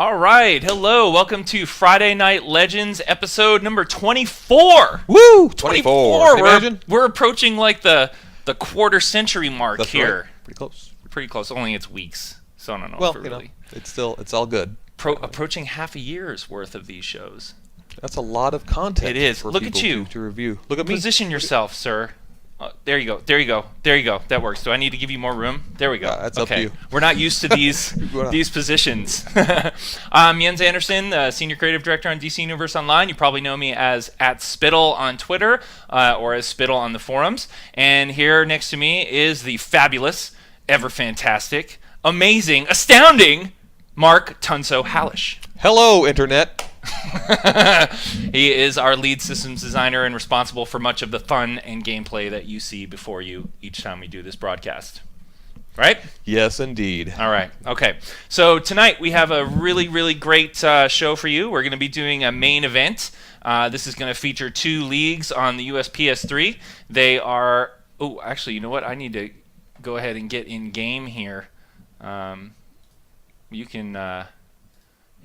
All right, hello, welcome to Friday Night Legends episode number 24. Woo! 24. We're approaching like the quarter century mark. That's here. Right. Pretty close. Pretty close. Only it's weeks, so I don't know. Well, if really... it's all good. Approaching half a year's worth of these shows. That's a lot of content. It is. For Look at you to review. Look at me. Position yourself, sir. There you go. That works. Do I need to give you more room? There we go. That's up to you. We're not used to these positions. I'm Jens Anderson, Senior Creative Director on DC Universe Online. You probably know me as @Spytle on Twitter or as Spytle on the forums. And here next to me is the fabulous, ever fantastic, amazing, astounding Mark Tunso Hallish. Hello, Internet. He is our lead systems designer and responsible for much of the fun and gameplay that you see before you each time we do this broadcast. Right? Yes, indeed. All right. Okay. So tonight we have a really, really great show for you. We're going to be doing a main event. This is going to feature 2 leagues on the US PS3. They are... Oh, actually, you know what? I need to go ahead and get in game here. You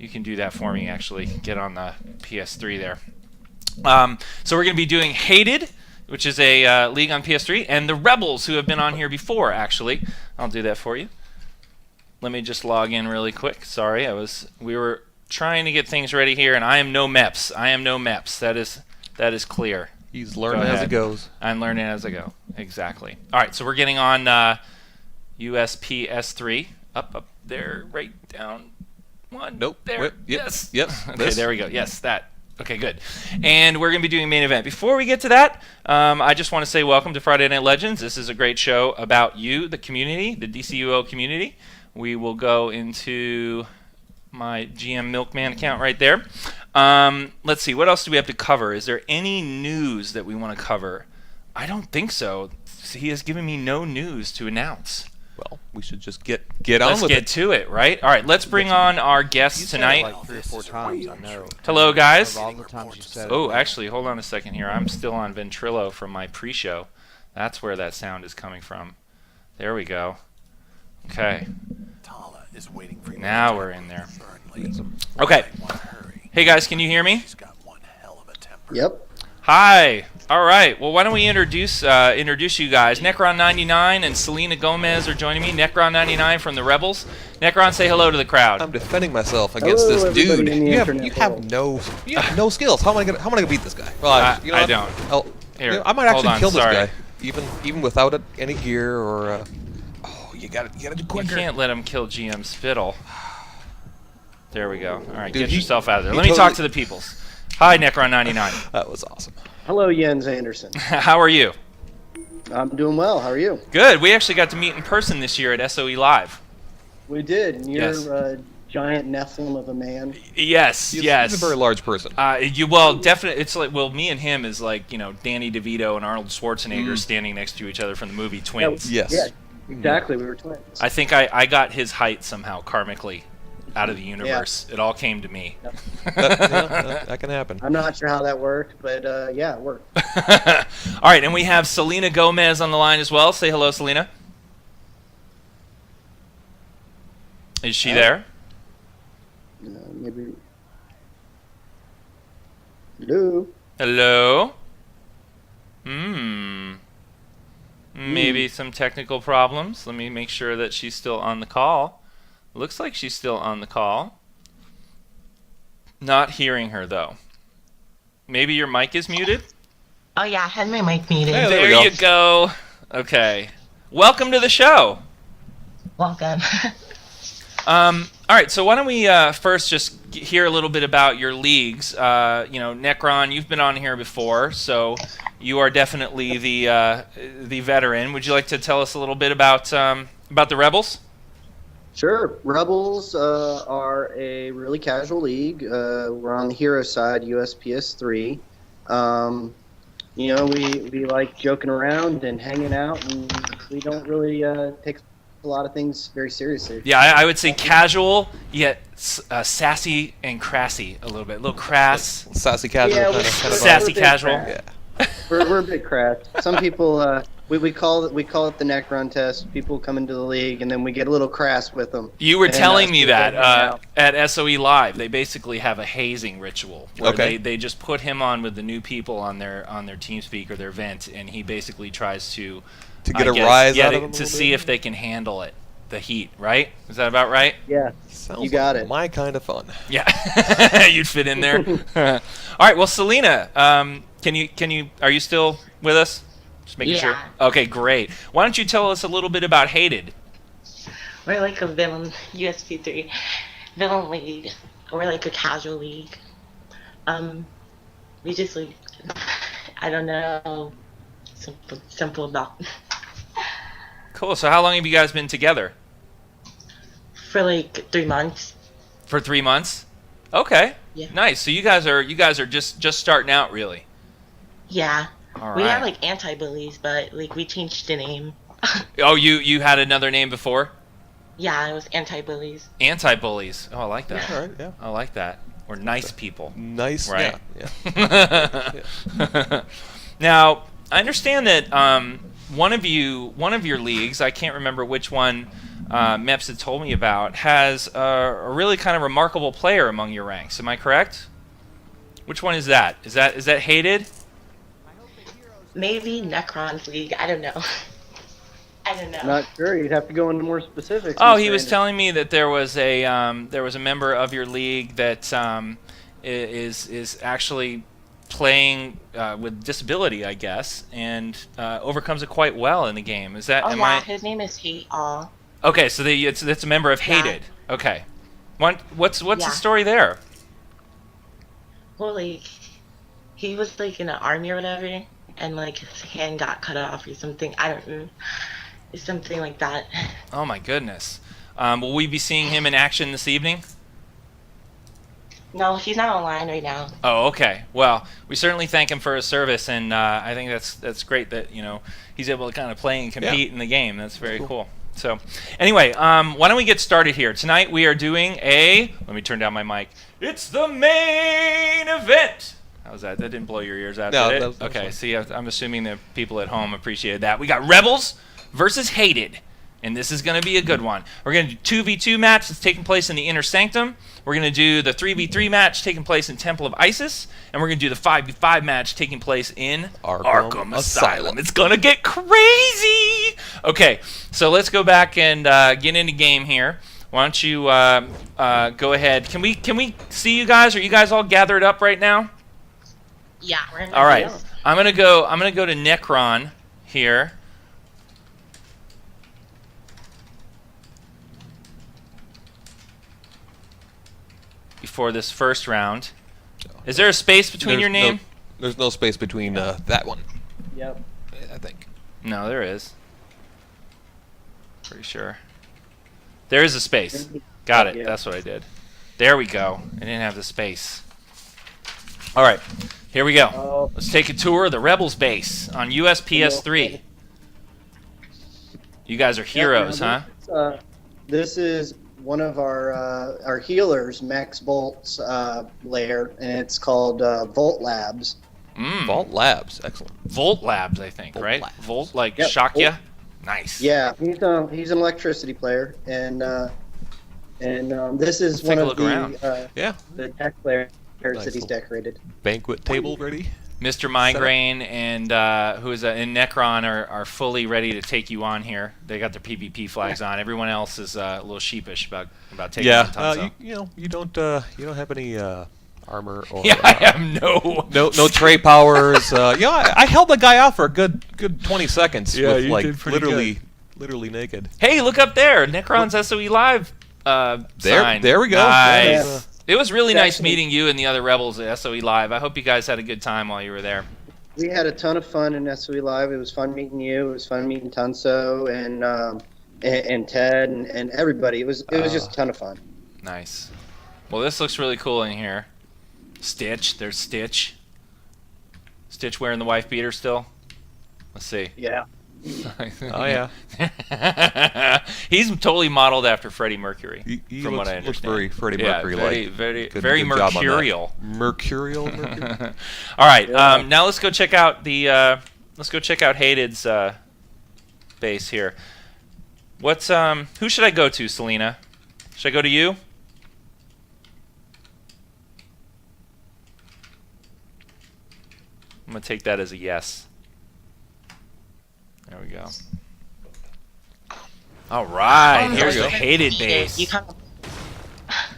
can do that for me, actually. Get on the PS3 there. So we're going to be doing Hated, which is a league on PS3, and the Rebels, who have been on here before, actually. I'll do that for you. Let me just log in really quick. Sorry, we were trying to get things ready here, and I am no MEPS. That is clear. He's learning as it goes. I'm learning as I go. Exactly. All right, so we're getting on US PS3. Up there, right down. One. Nope. There. Yep. Yes. Yep. Okay, there we go. Yes, that. Okay, good. And we're going to be doing main event. Before we get to that, I just want to say welcome to Friday Night Legends. This is a great show about you, the community, the DCUO community. We will go into my GM Milkman account right there. Let's see. What else do we have to cover? Is there any news that we want to cover? I don't think so. He has given me no news to announce. Well, we should just get on with it. Let's get to it, right? All right, let's bring on our guests tonight. Like 3 or 4 times, I know. Hello, guys. All the times you said Oh, actually, hold on a second here. I'm still on Ventrilo from my pre-show. That's where that sound is coming from. There we go. Okay. Now we're in there. Okay. Hey, guys, can you hear me? Yep. Hi. All right. Well, why don't we introduce you guys? Necron99 and Selena Gomez are joining me. Necron99 from the Rebels. Necron, say hello to the crowd. I'm defending myself against this dude. You have no skills. How am I gonna beat this guy? Well, I don't. Here, I might actually kill this guy, even without any gear or. Oh, you gotta do quicker. You can't let him kill GM Spytle. There we go. All right, Dude, get yourself out of there. Let me talk to the peoples. Hi, Necron99. That was awesome. Hello, Jens Anderson. How are you? I'm doing well. How are you? Good. We actually got to meet in person this year at SOE Live. We did. And you're Yes. a giant Nephilim of a man. Yes, yes. He's a very large person. Definitely. It's like, well, me and him is like, Danny DeVito and Arnold Schwarzenegger standing next to each other from the movie Twins. Yes. Yeah, exactly. We were twins. I think I got his height somehow karmically out of the universe. It all came to me. Yep. That can happen. I'm not sure how that worked, but yeah, it worked. All right, and we have Selena Gomez on the line as well. Say hello, Selena. Is she there? Maybe. Hello. Hello? Maybe some technical problems. Let me make sure that she's still on the call. Looks like she's still on the call. Not hearing her, though. Maybe your mic is muted? Oh yeah, I had my mic muted. Hey, There you go. Okay. Welcome to the show. Welcome. All right, so why don't we first just hear a little bit about your leagues. Necron, you've been on here before, so you are definitely the veteran. Would you like to tell us a little bit about the Rebels? Sure. Rebels are a really casual league. We're on the hero side, US PS3. We like joking around and hanging out, and we don't really take a lot of things very seriously. Yeah, I would say casual, yet sassy and crassy a little bit. A little crass. Sassy casual. Yeah, kind of sassy casual. Yeah. We're a bit crass. Some people We call it the neck run test. People come into the league, and then we get a little crass with them. You were And, telling me people that hang out. at SOE Live, they basically have a hazing ritual where Okay. they just put him on with the new people on their TeamSpeak or their vent, and he basically tries to get a rise out of to them a little see bit? if they can handle it, the heat. Right? Is that about right? Yeah, Sounds you got like it. my kind of fun. Yeah, you'd fit in there. All right. Well, Selena, can you are you still with us? Just making sure. Yeah. Okay, great. Why don't you tell us a little bit about Hated? We're like a villain US PS3 villain league. We're like a casual league. We just like I don't know. Simple about Cool. So, how long have you guys been together? for like 3 months. For 3 months. Okay. Yeah. Nice. So you guys are just starting out, really. Yeah. All We right. have like anti-bullies, but like we changed the name. Oh, you had another name before? Yeah, it was anti-bullies. Anti-bullies. Oh, I like that. All right, yeah. I like that. Or nice people. Nice. Right. Yeah. Now, I understand that one of your leagues, I can't remember which one Meps had told me about, has a really kind of remarkable player among your ranks. Am I correct? Which one is that? Is that Hated? Maybe Necron's league. I don't know. I don't know. Not sure. You'd have to go into more specifics. Oh, Mr. he was Anderson. telling me that there was a member of your league that is actually playing with disability, I guess, and overcomes it quite well in the game. Is that? Oh am yeah, I? his name is Hate All. Okay, so it's a member of Yeah. Hated. Okay, what's Yeah. the story there? Well, like, he was like in the army or whatever, and like his hand got cut off or something. I don't know. It's something like that. Oh my goodness. Will we be seeing him in action this evening? No, he's not online right now. Oh, okay. Well, we certainly thank him for his service, and I think that's great that he's able to kind of play and compete in the game. That's very cool. So, anyway, why don't we get started here? Tonight we are doing let me turn down my mic. It's the main event. How's that? That didn't blow your ears out, No, did it? that was Okay, fine. see, I'm assuming that people at home appreciated that. We got Rebels versus Hated, and this is going to be a good one. We're going to do 2v2 match that's taking place in the Inner Sanctum. We're going to do the 3v3 match taking place in Temple of Isis, and we're going to do the 5v5 match taking place in Arkham Asylum. It's going to get crazy! Okay, so let's go back and get into game here. Why don't you go ahead? Can we see you guys? Are you guys all gathered up right now? Yeah, we're in. All right. I'm gonna go to Necron here. Before this first round. Is there a space between your name? There's no space between that one. Yep. I think. No, there is. Pretty sure. There is a space. Got it. Yeah. That's what I did. There we go. I didn't have the space. All right. Here we go. Oh. Let's take a tour of the Rebels base on US PS3. You guys are heroes, huh? This is one of our healers, Max Bolt's lair, and it's called Volt Labs. Vault Labs, excellent. Volt Labs, I think, Volt right? Labs. Volt, like Yep, Shakya? Volt. Nice. Yeah, he's an electricity player, and this is Let's one take a of look around. Yeah. the deck players Nice that he's little- decorated. Banquet table ready. Mr. Migraine and who is in Necron are fully ready to take you on here. They got their PvP flags on. Everyone else is a little sheepish about taking on Tunso. You don't have any armor or Yeah, I have no. no tray powers. I held the guy out for a good 20 seconds. Yeah, with, you like did pretty literally naked. Hey, look up there, Necron's SOE Live sign. There we go. Nice. Yeah. It was really nice Definitely. meeting you and the other Rebels at SOE Live. I hope you guys had a good time while you were there. We had a ton of fun in SOE Live. It was fun meeting you. It was fun meeting Tunso and Ted and everybody. It was just a ton of fun. Nice. Well, this looks really cool in here. Stitch. There's Stitch. Stitch wearing the wife beater still. Let's see. Yeah. Oh yeah. He's totally modeled after Freddie Mercury, He from what I looks understand. very Freddie Yeah, Mercury-like. very Good very job on that. mercurial. Mercurial. All right. Yeah. Now let's go check out the Hated's base here. What's who should I go to, Selena? Should I go to you? I'm gonna take that as a yes. There we go. All right, here's the hated base.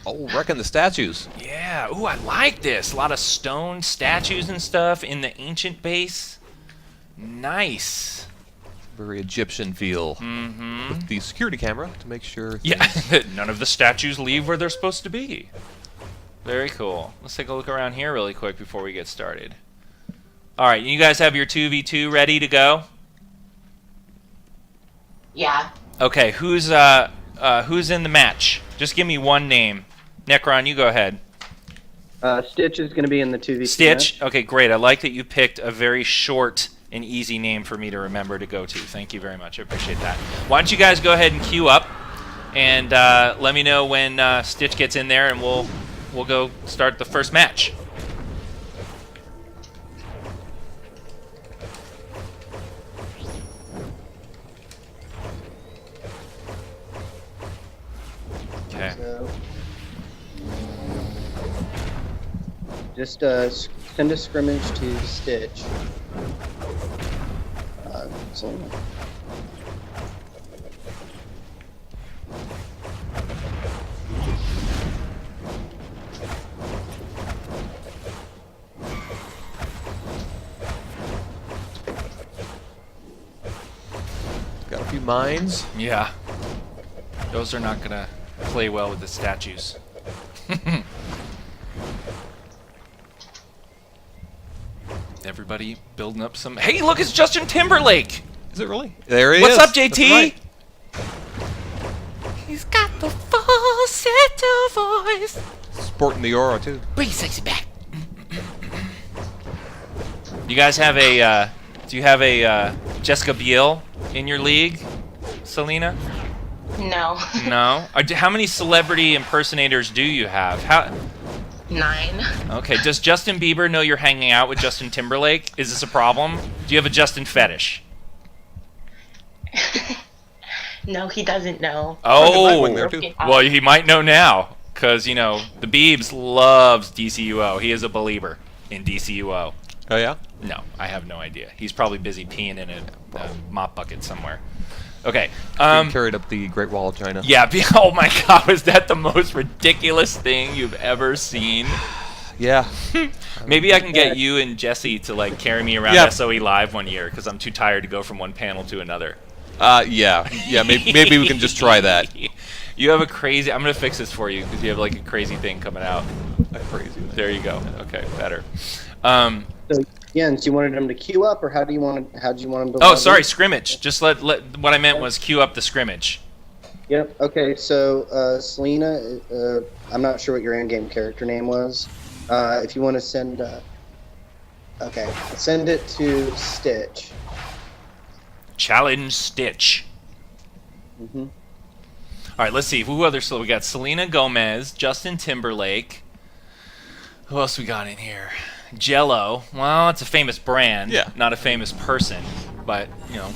Oh, wrecking the statues. Yeah. Ooh, I like this. A lot of stone statues and stuff in the ancient base. Nice. Very Egyptian feel. Mm-hmm. With the security camera to make sure. Yeah, none of the statues leave where they're supposed to be. Very cool. Let's take a look around here really quick before we get started. All right, you guys have your 2v2 ready to go? Yeah. Okay, who's in the match? Just give me one name. Necron, you go ahead. Stitch is going to be in the 2v2 Stitch? match. Okay, great. I like that you picked a very short and easy name for me to remember to go to. Thank you very much. I appreciate that. Why don't you guys go ahead and queue up, and let me know when Stitch gets in there, and we'll go start the first match. Okay. So, just send a scrimmage to Stitch. So, Got a few mines. Yeah. Those are not going to play well with the statues. Everybody building up some... Hey, look, it's Justin Timberlake! Is it really? There he is. What's up, JT? Right. He's got the falsetto voice. Sporting the aura, too. Bring sexy back. You guys have a... do you have a Jessica Biel in your league, Selena? No. No? How many celebrity impersonators do you have? 9. Okay, does Justin Bieber know you're hanging out with Justin Timberlake? Is this a problem? Do you have a Justin fetish? No, he doesn't know. Nightwing there, too. Well, he might know now, because, you know, the Biebs loves DCUO. He is a believer in DCUO. Oh, yeah? No, I have no idea. He's probably busy peeing in a mop bucket somewhere. Okay. Being carried up the Great Wall of China. Yeah, oh my god, was that the most ridiculous thing you've ever seen? Yeah. Maybe I can get you and Jesse to, like, carry me around SOE Live one year, because I'm too tired to go from one panel to another. Yeah. Yeah, maybe we can just try that. You have a crazy... I'm going to fix this for you, because you have, like, a crazy thing coming out. A crazy thing. There you go. Okay, better. so Jens, you wanted him to queue up, or how do you want him to? Oh, sorry, scrimmage. Just let what I meant was queue up the scrimmage. Yep. Okay. So Selena, I'm not sure what your in-game character name was. If you want to send, okay, send it to Stitch. Challenge Stitch. Mm-hmm. All right, let's see. Who other? So we got Selena Gomez, Justin Timberlake. Who else we got in here? Jello. Well, it's a famous brand, not a famous person, but you know,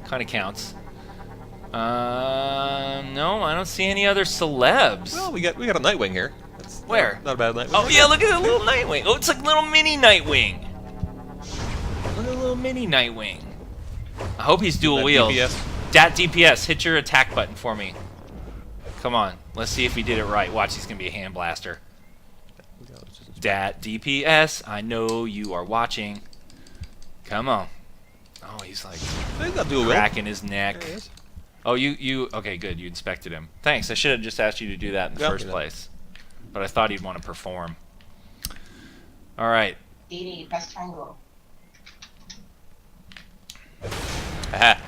kind of counts. No, I don't see any other celebs. Well, we got a Nightwing here. That's Where? Not a bad Nightwing. Oh yeah, look at the little Nightwing. Oh, it's like little mini Nightwing. Look at the little mini Nightwing. I hope he's dual wield. Dat DPS, hit your attack button for me. Come on, let's see if he did it right. Watch, he's gonna be a hand blaster. Dat DPS, I know you are watching. Come on. Oh, he's like cracking his neck. Oh, you okay, good. You inspected him. Thanks. I should have just asked you to do that in the first place. But I thought he'd want to perform. All right. DD, press triangle. Aha.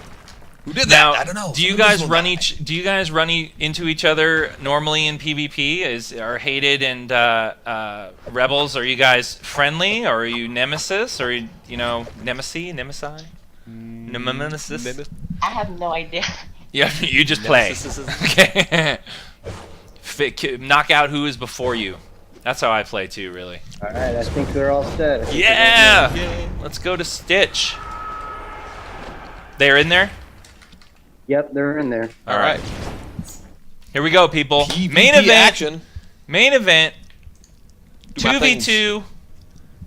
Who did that? Now, I don't know. Do you guys run into each other normally in PvP? Are Hated and Rebels? Are you guys friendly, or are you nemesis, or you know nemesi? Nemesis? I have no idea. Yeah, you just play. Okay. Knock out who is before you. That's how I play too, really. All right, I think they're all set. Yeah. Let's go to Stitch. They're in there. Yep, they're in there. All right. Here we go, people. PvP Main event. action. Main event. Do my 2v2.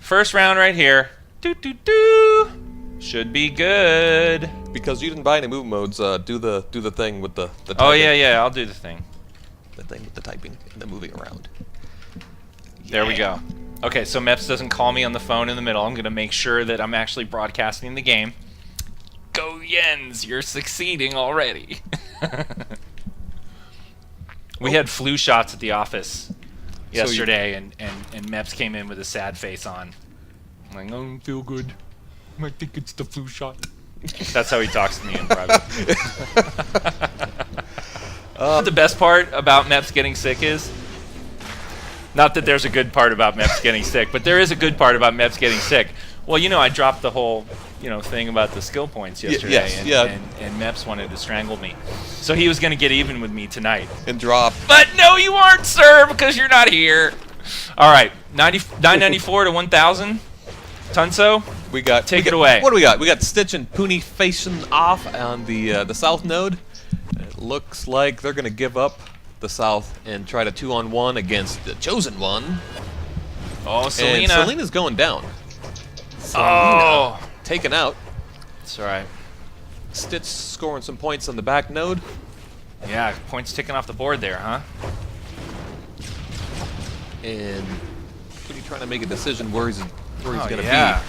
First round right here. Doo-doo-doo. Should be good. Because you didn't buy any move modes, do the thing with the typing. Oh, yeah, I'll do the thing. The thing with the typing and the moving around. There we go. Okay, so Meps doesn't call me on the phone in the middle. I'm going to make sure that I'm actually broadcasting the game. Go Jens, you're succeeding already. We had flu shots at the office yesterday, and Meps came in with a sad face on. I'm like, I don't feel good. I think it's the flu shot. That's how he talks to me in private. The best part about Meps getting sick is, not that there's a good part about Meps getting sick, but there is a good part about Meps getting sick. Well, you know, I dropped the whole, thing about the skill points yesterday, and Meps wanted to strangle me. So he was going to get even with me tonight. And drop. But no, you aren't, sir, because you're not here. All right, 994 to 1,000. Tunso, take it away. What do we got? We got Stitch and Puni facing off on the south node. It looks like they're going to give up the south and try to 2-on-1 against the Chosen One. Oh, Selena. And Selena's going down. Oh. Taken out. That's all right. Stitch scoring some points on the back node. Yeah, points ticking off the board there, huh? And Puni trying to make a decision where he's going to be. A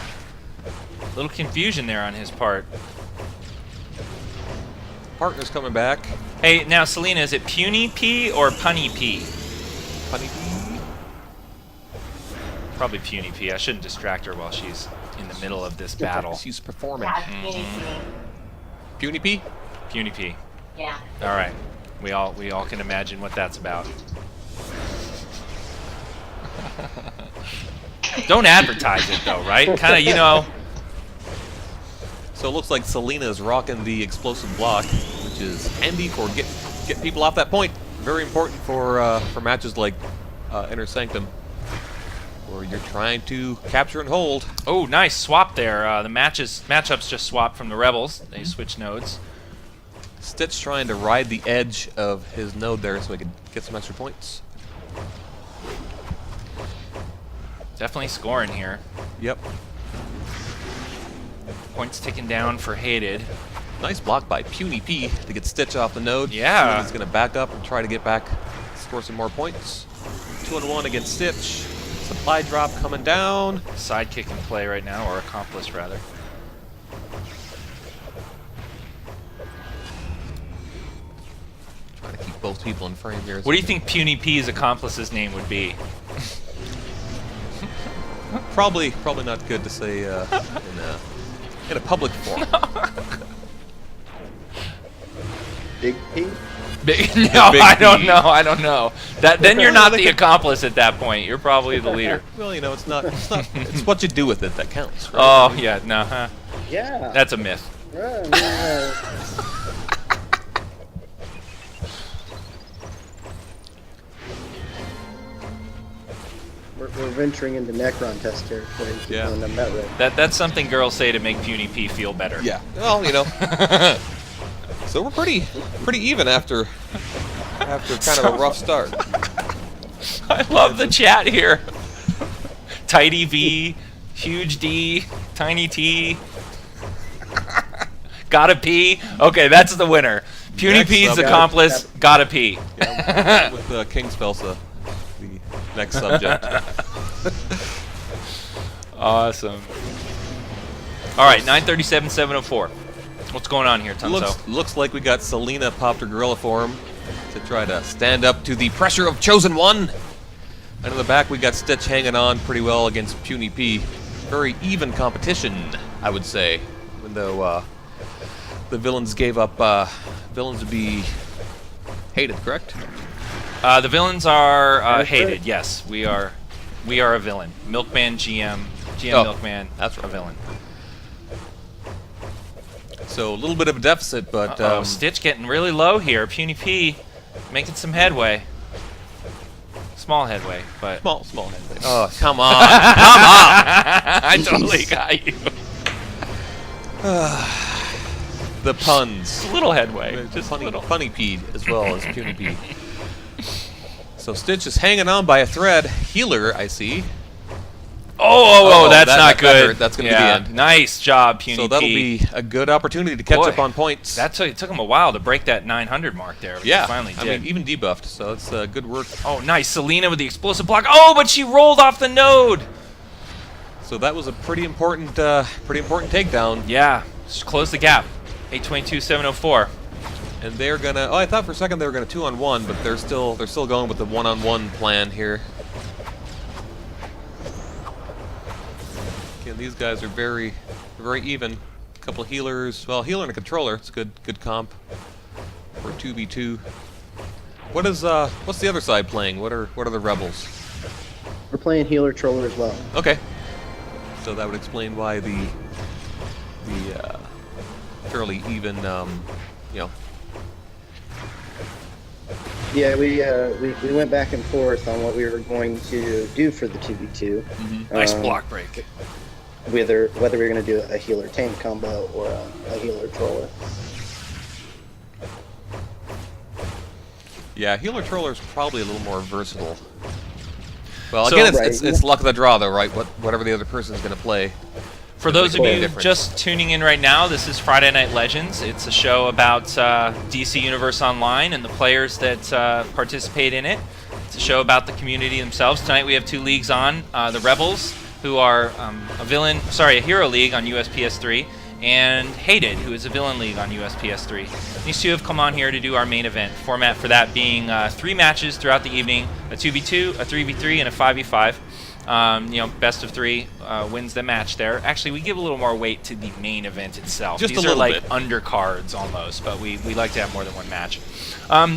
little confusion there on his part. Partner's coming back. Hey, now, Selena, is it Puny P or Punny P? Punny P. Probably Puny P. I shouldn't distract her while she's in the middle of this battle. She's performing. Yeah, Puny P? Puny P. yeah. All right. We all can imagine what that's about. Don't advertise it, though, right? Kind of, So it looks like Selena is rocking the explosive block, which is handy for get people off that point. Very important for matches like Inner Sanctum, where you're trying to capture and hold. Oh, nice swap there. The matchups just swapped from the Rebels. They switched nodes. Stitch trying to ride the edge of his node there so he can get some extra points. Definitely scoring here. Yep. Points ticking down for Hated. Nice block by Puny P to get Stitch off the node. Yeah. He's going to back up and try to get back, score some more points. 2-on-1 against Stitch. Supply drop coming down. Sidekick in play right now, or accomplice rather. Trying to keep both people in frame here. What do you think Puny P's accomplice's name would be? Probably not good to say in a public forum. Big P? No, Big I don't P. know. I don't know. Then you're not the accomplice at that point. You're probably the leader. Well, it's not. It's what you do with it that counts. Right? Oh yeah, no, huh? Yeah. That's a myth. We're venturing into Necron test territory. Yeah. That's something girls say to make Puny P feel better. Yeah. Well, So we're pretty even after kind of a rough start. I love the chat here. Tidy V, huge D, tiny T. Gotta pee. Okay, that's the winner. Puny Next P's up, accomplice, gotta pee. Yeah, with King Spelsa, the next subject. Awesome. All right, 937, 704. What's going on here, Tunso? Looks like we got Selena popped her gorilla form to try to stand up to the pressure of Chosen One. And in the back, we got Stitch hanging on pretty well against Puny P. Very even competition, I would say. Even though the villains gave up villains to be hated, correct? The villains are hated. Yes, we are a villain. Milkman, GM, Milkman. That's a villain. So a little bit of a deficit, but Stitch getting really low here. Puny P making some headway. Small headway, but small headway. Oh, come on, come on! I totally got you. The puns. A little headway. Just a Funny, little. funny Pede as well as Puny Pede. So Stitch is hanging on by a thread. Healer, I see. Oh, that's that- not that good. hurt. That's gonna be the end. Nice job, Puny So that'll P. be a good opportunity to catch Boy, up on points. It took him a while to break that 900 mark there. But yeah, he finally I did. mean, even debuffed, so it's good work. Oh, nice. Selena with the explosive block. Oh, but she rolled off the node. So that was a pretty important takedown. Yeah, just close the gap. 822, 704. And they're gonna. Oh, I thought for a second they were gonna 2-on-1, but they're still going with the 1-on-1 plan here. Again, these guys are very even. A couple healers. Well, healer and a controller. It's a good comp for 2v2. What's the other side playing? What are the rebels? We're playing healer troller as well. Okay. So that would explain why the fairly even, you know. Yeah, we went back and forth on what we were going to do for the 2v2. Nice block break. Whether we were going to do a healer tank combo or a healer troller. Yeah, healer troller is probably a little more versatile. Well, So- again, Right. it's luck of the draw, though, right? Whatever the other person is going to play. For those of Big you difference. just tuning in right now, this is Friday Night Legends. It's a show about DC Universe Online and the players that participate in it. It's a show about the community themselves. Tonight we have two leagues on: the Rebels, who are a hero league on US PS3, and Hated, who is a villain league on US PS3. These two have come on here to do our main event. Format for that being 3 matches throughout the evening: a 2v2, a 3v3, and a 5v5. Best of 3 wins the match there. Actually, we give a little more weight to the main event itself. Just a These are little like bit. undercards almost, but we like to have more than one match.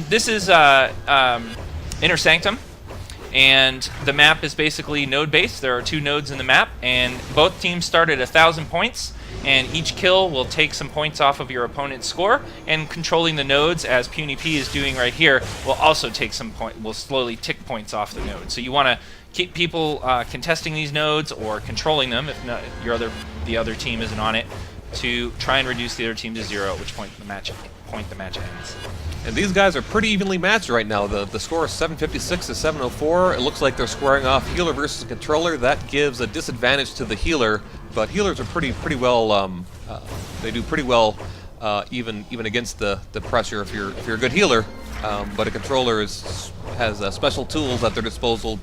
This is Inner Sanctum, and the map is basically node-based. There are 2 nodes in the map, and both teams start at 1,000 points, and each kill will take some points off of your opponent's score, and controlling the nodes, as Puny P is doing right here, will also take will slowly tick points off the node. So you want to keep people contesting these nodes or controlling them if not, the other team isn't on it, to try and reduce the other team to 0, at which point the match ends. And these guys are pretty evenly matched right now. The score is 756 to 704. It looks like they're squaring off healer versus controller. That gives a disadvantage to the healer, but healers are pretty well. They do pretty well even against the pressure if you're a good healer. But a controller has special tools at their disposal.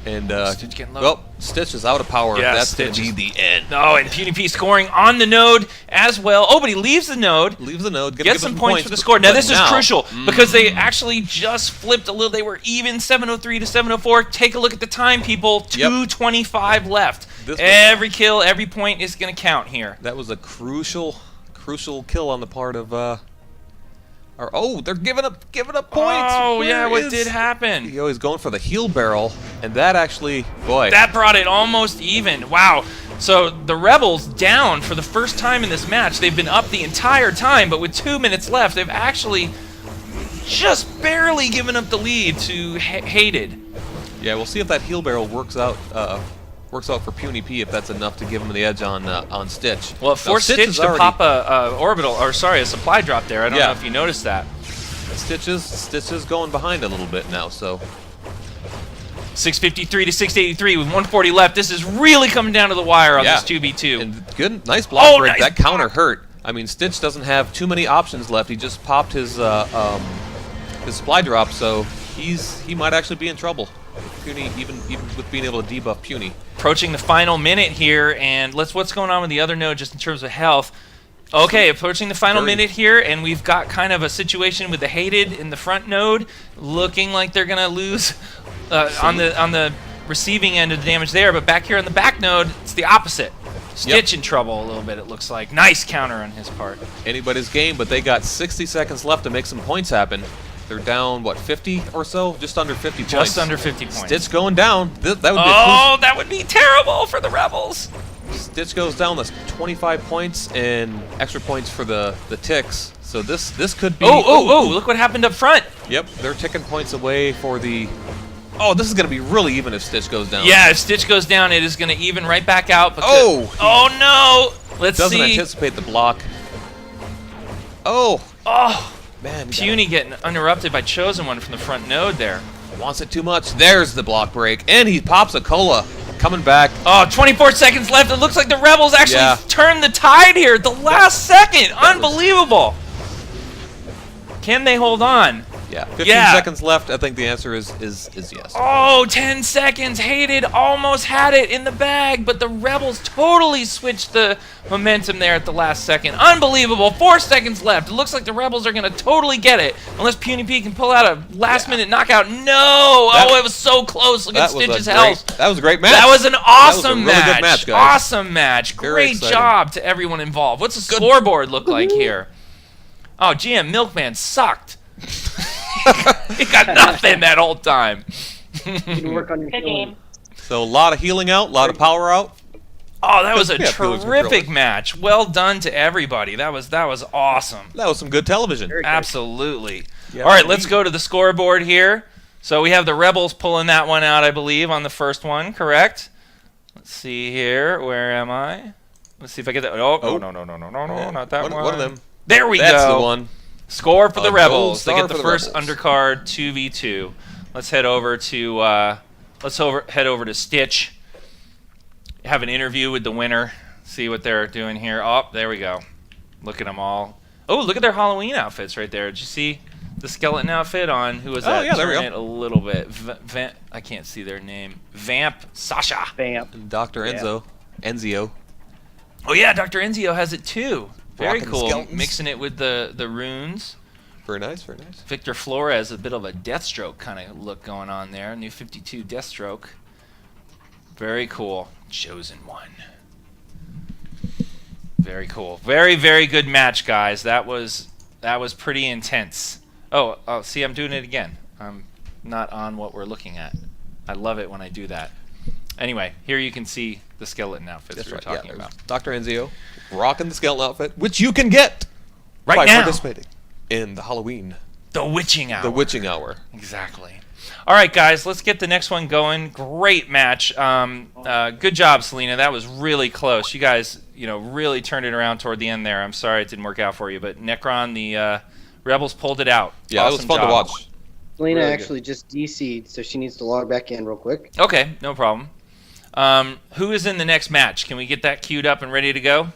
And Stitch getting low. well, Stitch is out of power. Yeah, That's going to Stitch be is- the end. Oh, and Puny P scoring on the node as well. Oh, but he leaves the node. Leaves the node. Gonna Get give some us points for the but- score. Now but this is crucial because they actually just flipped a little. They were even 703 to 704. Take a look at the time, people. 2:25 left. This was- Every kill, every point is going to count here. That was a crucial kill on the part of. They're giving up points. Oh, yeah, Where what is- did happen? He's going for the heal barrel, and that actually, boy. That brought it almost even. Wow. So the Rebels down for the first time in this match. They've been up the entire time, but with 2 minutes left, they've actually just barely given up the lead to Hated. Yeah, we'll see if that heal barrel works out for Puny P, if that's enough to give him the edge on Stitch. Well, it Now, forced Stitch is to already- pop a supply drop there. I don't Yeah. know if you noticed that. Stitch is going behind a little bit now, so 653 to 683 with 140 left. This is really coming down to the wire on Yeah. this 2v2. and nice block break. nice That counter hurt. I mean, Stitch doesn't have too many options left. He just popped his supply drop, so he might actually be in trouble. Puny, even with being able to debuff Puny. Approaching the final minute here, and what's going on with the other node just in terms of health. Okay, approaching the final 30. minute here, and we've got kind of a situation with the Hated in the front node, looking like they're gonna lose on the receiving end of the damage there. But back here on the back node, it's the opposite. Stitch in trouble a little bit. It looks like nice counter on his part. Anybody's game, but they got 60 seconds left to make some points happen. They're down, what, 50 or so? Just under 50 points. Just under 50 points. Stitch going down. That would be Oh, that would be terrible for the Rebels. Stitch goes down. That's 25 points and extra points for the ticks. So this could be. Oh! Look what happened up front. Yep, they're ticking points away for the. Oh, this is going to be really even if Stitch goes down. Yeah, if Stitch goes down, it is going to even right back out. Oh! Oh no! Let's Doesn't see. anticipate the block. Oh, Oh, man. Puny getting interrupted by Chosen One from the front node there. Wants it too much. There's the block break. And he pops a cola. Coming back. Oh, 24 seconds left. It looks like the Rebels actually turned the tide here at the last second. Unbelievable. Can they hold on? Yeah. 15 Yeah. seconds left. I think the answer is yes. Oh, 10 seconds. Hated almost had it in the bag, but the Rebels totally switched the momentum there at the last second. Unbelievable. 4 seconds left. It looks like the Rebels are going to totally get it, unless Puny P can pull out a last-minute knockout. No! It was so close. Look at Stitch's health. That was a great match. That was an awesome really match. good match, guys. Awesome match. Very Great exciting. job to everyone involved. What's the scoreboard look like here? Oh, GM Milkman sucked. He got nothing that whole time. You can work on your Good healing. game. So a lot of healing out, a lot of power out. Oh, that was a Yeah, Felix terrific controller. match. Well done to everybody. That was awesome. That was some good television. Very good. Absolutely. Yeah, All right, indeed. let's go to the scoreboard here. So we have the Rebels pulling that one out, I believe, on the first one, correct? Let's see here. Where am I? Let's see if I get that. Oh, Oh. no, Yeah. not that one. One of them. There we That's go. the one. Score for the A Rebels. They gold get the star for the first Rebels. undercard 2v2. Let's head over to head over to Stitch. Have an interview with the winner. See what they're doing here. Oh, there we go. Look at them all. Oh, look at their Halloween outfits right there. Did you see the skeleton outfit on? Who was that? yeah, there we Turn go. it a little bit. I can't see their name. Vamp Sasha. Bam. And Dr. Enzio. Oh yeah, Dr. Enzio has it too. Very Rocking cool. skeletons. Mixing it with the runes. Very nice, very nice. Victor Flores, a bit of a Deathstroke kind of look going on there. New 52 Deathstroke. Very cool. Chosen One. Very cool. Very, very good match, guys. That was pretty intense. Oh, see, I'm doing it again. I'm not on what we're looking at. I love it when I do that. Anyway, here you can see the skeleton outfits That's we were right. talking about. Dr. Enzio rocking the skeleton outfit, which you can get Right by now. participating in the Halloween, The Witching Hour. the witching hour. Exactly. All right, guys, let's get the next one going. Great match. Good job, Selena. That was really close. You guys, really turned it around toward the end there. I'm sorry it didn't work out for you, but Necron, the Rebels pulled it out. Yeah, awesome it was fun job. to watch. Selena Really actually just DC'd, so she needs to log back in real quick. Okay, no problem. Who is in the next match? Can we get that queued up and ready to go?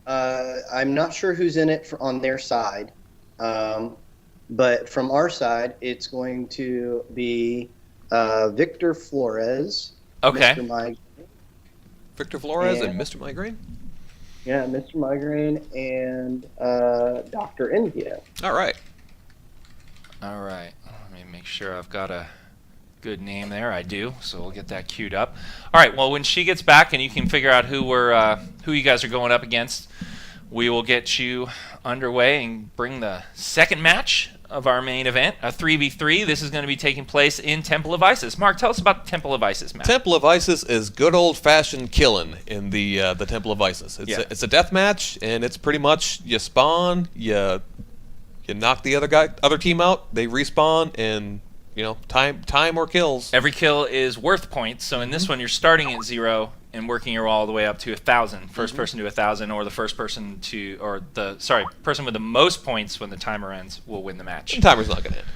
I'm not sure who's in it on their side, but from our side, it's going to be Victor Flores. Okay. Mr. Migraine. Victor Flores Yeah. and Mr. Migraine. Yeah, Mr. Migraine and Dr. India. All right. All right. Let me make sure I've got a good name there. I do, so we'll get that queued up. All right. Well, when she gets back and you can figure out who you guys are going up against, we will get you underway and bring the second match of our main event, a 3v3. This is going to be taking place in Temple of Isis. Mark, tell us about the Temple of Isis match. Temple of Isis is good old-fashioned killing in the Temple of Isis. It's a death match, and it's pretty much you spawn, you knock the other team out, they respawn, and time or kills. Every kill is worth points, so in this one you're starting at 0 and working your way all the way up to 1,000. First person to 1,000, or the person with the most points when the timer ends will win the match. The timer's not gonna end.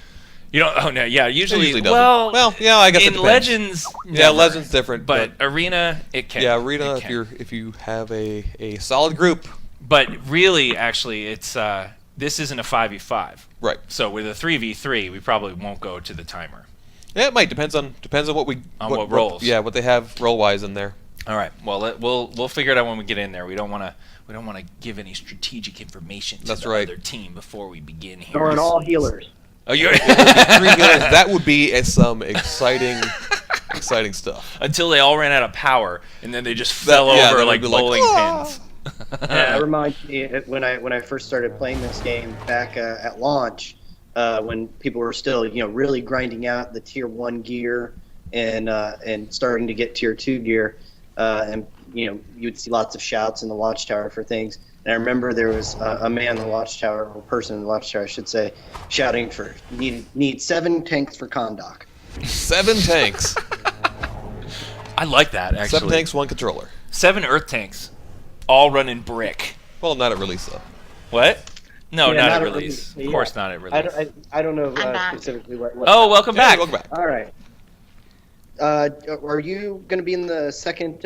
You don't? Oh no, yeah. Usually, usually doesn't. well, Yeah, I guess it in depends. Legends, Yeah, never. Legends different, but Arena it can. yeah, Arena, It can. if you have a solid group, But really, actually, it's this isn't a 5v5. right? So with a 3v3, we probably won't go to the timer. Yeah, it might depends on what rolls. Yeah, what they have roll wise in there. All right. Well, we'll figure it out when we get in there. We don't want to give any strategic information to That's the right. other team before we begin here. Or an all healers. Oh, you're 3 healers, that would be some exciting stuff. until they all ran out of power, and then they just fell yeah, over then like we'd be like, bowling "Ah!" pins. Yeah, it reminds me when I first started playing this game back at launch, when people were still really grinding out the tier 1 gear and starting to get tier 2 gear, and you would see lots of shouts in the watchtower for things. And I remember there was a man in the watchtower, or person in the watchtower, I should say, shouting for need 7 tanks for Kondak. 7 tanks. I like that actually. 7 tanks, 1 controller. 7 Earth tanks, all running brick. Well, not at release though. What? No, Yeah, not at not at release. release, Of course, yeah. not at release. I don't know I'm back. specifically what. Oh, welcome back. Welcome back. All right. Are you going to be in the second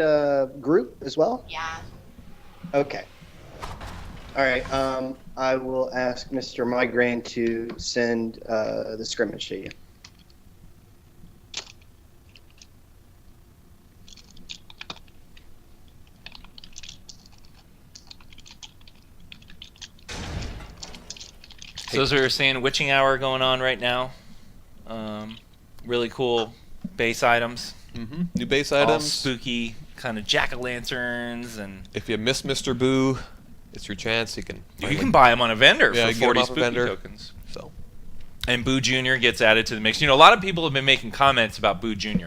group as well? Yeah. Okay. All right. I will ask Mr. Migraine to send the scrimmage to you. So as we were saying, witching hour going on right now. Really cool base items. New base All items. spooky kind of jack-o'-lanterns, and If you miss Mr. Boo, it's your chance. You can. you can buy them on a vendor Yeah, for you can get 'em 40 off a spooky vendor. tokens. So. And Boo Jr. gets added to the mix. You know, a lot of people have been making comments about Boo Jr.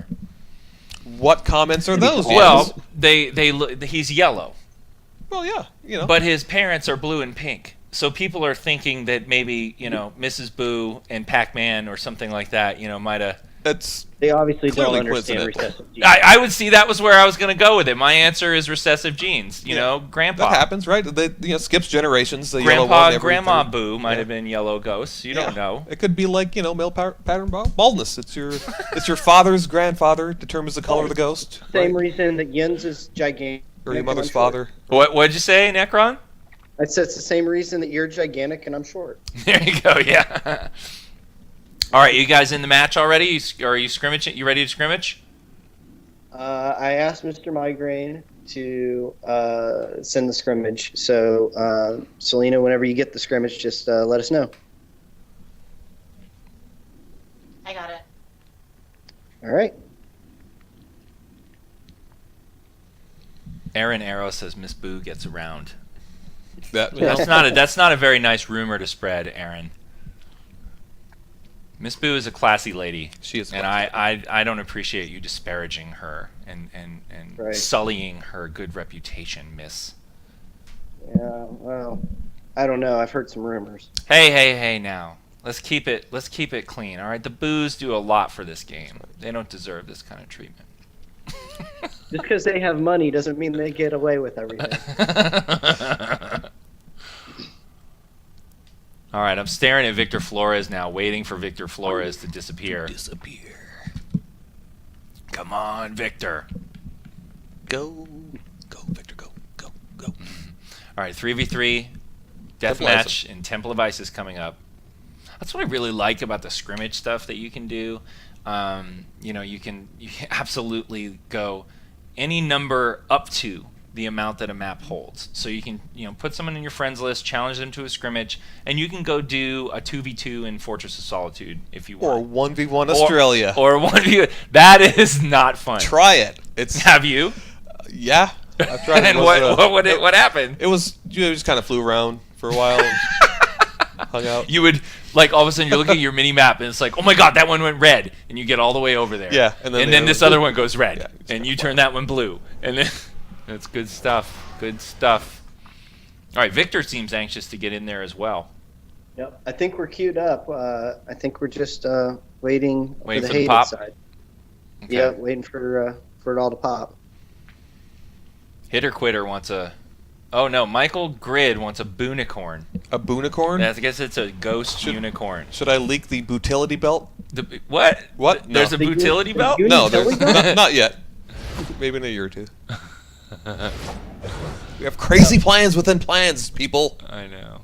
What comments are those? Well, he's yellow, Well, yeah. You know. but his parents are blue and pink. So people are thinking that maybe, Mrs. Boo and Pac-Man or something like that, might have... it's They obviously don't Clearly understand coincidental. recessive genes. I would see that was where I was going to go with it. My answer is recessive genes. Grandpa. that happens, right? They skips generations. The yellow Grandpa, one every Grandma third- Boo might Yeah. have been yellow ghosts. You don't know. It could be like male pattern baldness. It's your father's grandfather determines the color of the ghost. Same right? reason that Jens is gigantic. Or your mother's and I'm short. father. What'd you say, Necron? I said it's the same reason that you're gigantic and I'm short. There you go. Yeah. All right, you guys in the match already? Are you scrimmaging? You ready to scrimmage? I asked Mr. Migraine to send the scrimmage. So, Selena, whenever you get the scrimmage, just let us know. I got it. All right. Aaron Arrow says Miss Boo gets around. That That's not a very nice rumor to spread, Aaron. Miss Boo is a classy lady. She is. And I don't appreciate you disparaging her and Right. sullying her good reputation, Miss. Yeah. Well, I don't know. I've heard some rumors. Hey now. Let's keep it clean, all right? The Boos do a lot for this game. They don't deserve this kind of treatment. Just because they have money doesn't mean they get away with everything. All right, I'm staring at Victor Flores now, waiting for Victor Flores to disappear. Come on, Victor. Go, Victor, go. All right, 3v3 Temple deathmatch in Temple of Ice is coming up. That's what I really like about the scrimmage stuff that you can do. You can absolutely go any number up to the amount that a map holds. So you can put someone in your friends list, challenge them to a scrimmage, and you can go do a 2v2 in Fortress of Solitude if you Or want. 1v1 Australia. Or 1v. That is not fun. Try it. It's Have you? yeah. I've tried it. And It was, what happened? It was you just kind of flew around for a while. And hung out. You would all of a sudden you're looking at your mini map and it's like, oh my god, that one went red, and you get all the way over there. Yeah, and and then then the this other other one goes red, Yeah, and you turn that one blue, and then that's good stuff. Good stuff. All right, Victor seems anxious to get in there as well. Yep. I think we're queued up. I think we're just waiting Waiting for the for the hated pop? side. Okay. Yeah, waiting for it all to pop. Hitter Quitter wants a. Oh no, Michael Grid wants a boonicorn. A boonicorn? I guess it's a ghost unicorn. Should I leak the butility belt? What? What? There's No. a butility belt? You- No, Utility there's belt? not yet. Maybe in a year or two. We have crazy plans within plans, people. I know.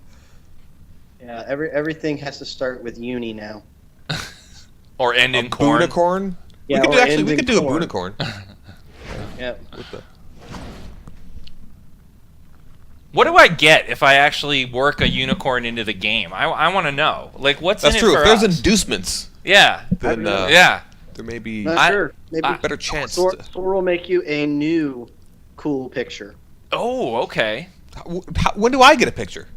Yeah, everything has to start with uni now. Or end A in corn. boonicorn? Yeah, we could or actually ends we in could do corn. a boonicorn. Yep. With the What do I get if I actually work a unicorn into the game? I want to know. Like, what's That's in true. it for If there's us? inducements, Yeah. then Yeah. there may be Not sure. Maybe I- better chance. Sor will make you a new cool picture. Oh, okay. When do I get a picture?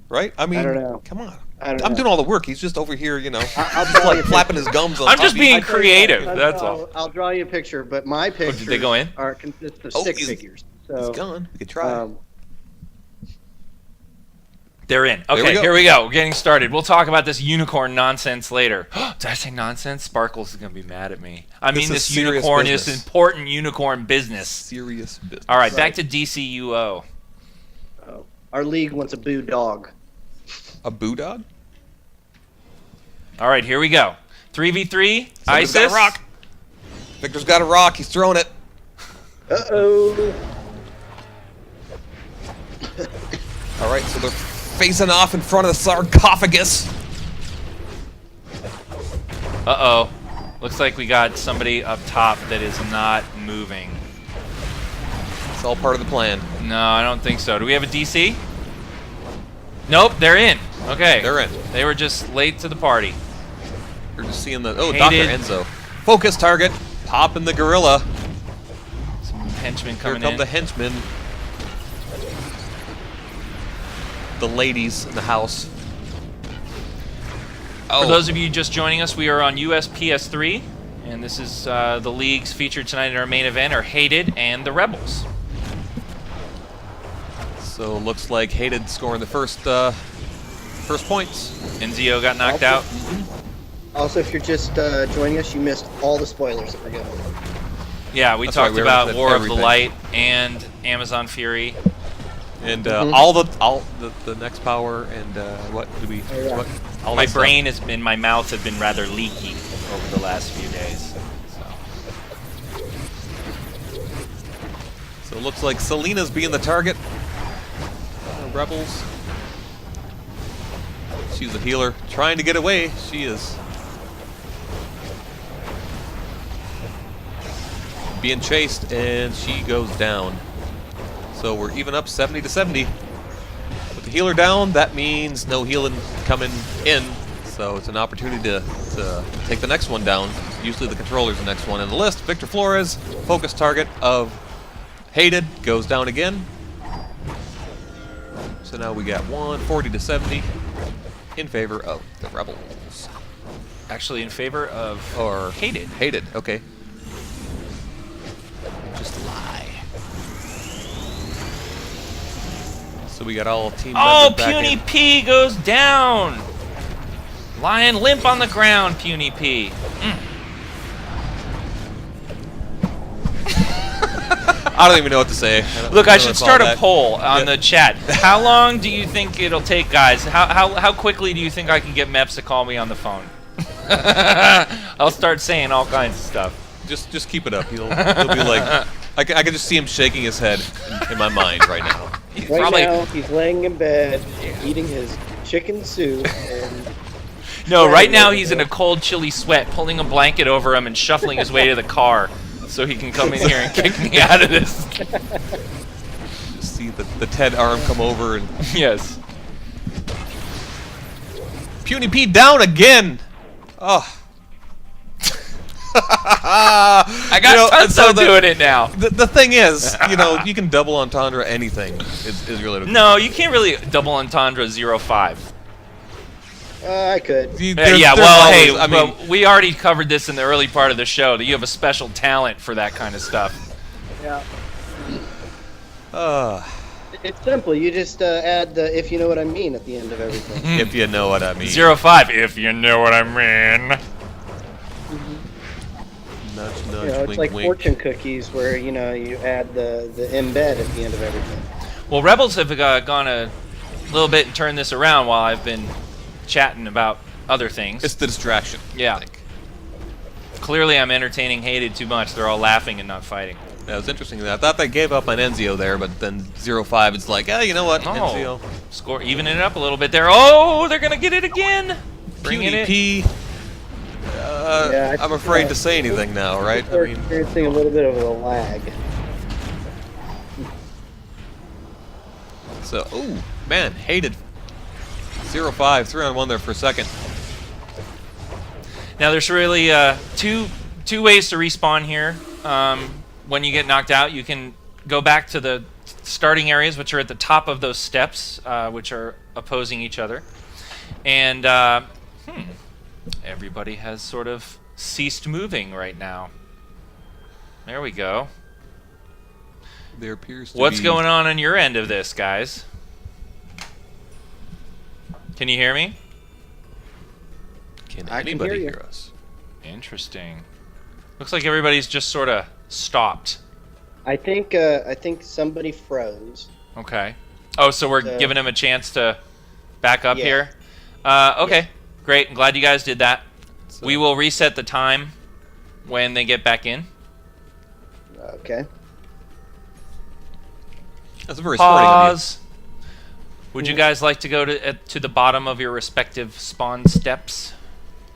Right? I mean, don't know. come on. I don't I'm know. doing all the work. He's just over here, I'll just draw you like a flapping his gums on I'm top just of being you. creative. That's all. I'll draw you a picture, but my pictures they go in? consist of Oh, stick he's- figures. He's So, gone. We could try. They're in. There we Okay, go. here we go. We're getting started. We'll talk about this unicorn nonsense later. Did I say nonsense? Sparkles is going to be mad at me. I This mean, is this serious unicorn business. is important unicorn business. Serious business. All right, back to DCUO. our league wants a boo dog. A Boodog? All right, here we go. 3v3. Somebody's got ISIS. a rock. Victor's got a rock. He's throwing it. Uh-oh. All right, so they're facing off in front of the sarcophagus. Uh-oh. Looks like we got somebody up top that is not moving. It's all part of the plan. No, I don't think so. Do we have a DC? Nope, they're in. Okay. They're in. They were just late to the party. We're just seeing the... Oh, Hated. Dr. Enzo. Focus target. Popping the gorilla. Some henchmen Here coming come in. the henchmen. The ladies in the house. For those of you just joining us, we are on US PS3, and this is the leagues featured tonight in our main event are Hated and the Rebels. So looks like Hated scoring the first points. Enzio got knocked out. Also, if you're just joining us, you missed all the spoilers that we're going. Yeah, we That's talked right, we about already said War of the everything. Light and Amazon Fury. And all the next power and what do we? yeah. What, all My that stuff. brain and my mouth have been rather leaky over the last few days. So it looks like Selena's being the target. Rebels. She's a healer, trying to get away. She is being chased, and she goes down. So we're even up 70 to 70. With the healer down, that means no healing coming in. So it's an opportunity to take the next one down. Usually the controller's the next one in the list. Victor Flores, focus target of Hated, goes down again. So now we got 140 to 70 in favor of the Rebels. Actually, in favor of Or Hated. Hated, okay. Just lie. So we got all team Oh, members back Puny in. P goes down. Lying limp on the ground, Puny P. I don't even know what to say. Look, I should don't start recall a that. poll on Yeah. the chat. How long do you think it'll take, guys? How quickly do you think I can get Meps to call me on the phone? I'll start saying all kinds of stuff. Just keep it up. He'll be like, I can just see him shaking his head in my mind right now. He's Right probably now, he's laying in bed, eating his chicken soup, and no. Right now, he's in a cold, chilly sweat, pulling a blanket over him and shuffling his way to the car so he can come in here and kick me out of this. Just see the Ted arm come over and Yes. Puny P down again. Oh. I got Tunso doing it now. The thing is, you can double entendre anything. Is really No, you can't really double entendre 05. I could. Well, we already covered this in the early part of the show, that you have a special talent for that kind of stuff. Yeah. Uh, It's simple. You just add the "if you know what I mean" at the end of everything. if you know what I mean. 05, if you know what I mean. Nudge, nudge, You know, it's wink, like wink. fortune cookies, where you add the embed at the end of everything. Well, Rebels have gone a little bit and turned this around while I've been chatting about other things. It's the distraction. Yeah. I think. Clearly, I'm entertaining Hated too much. They're all laughing and not fighting. Yeah, it was interesting. I thought they gave up on Enzio there, but then 05, it's like, you know what, Enzio. Score, evening it up a little bit there. Oh, they're gonna get it again. Bringing Puny it. P. Yeah, I'm afraid to say anything now, right? We're experiencing a little bit of a lag. So, ooh, man, Hated. 05, 3-on-1 there for a second. Now there's really two ways to respawn here. When you get knocked out, you can go back to the starting areas, which are at the top of those steps, which are opposing each other. And everybody has sort of ceased moving right now. There we go. There appears to What's be... going on your end of this, guys? Can you hear me? Can I can anybody hear you. hear us? Interesting. Looks like everybody's just sort of stopped. I think somebody froze. Okay. Oh, so we're So- giving him a chance to back up Yeah. here. Okay, great. I'm glad you guys did that. So, We will reset the time when they get back in. Okay. That's very sporting of you. Pause. Would you guys like to go to the bottom of your respective spawn steps?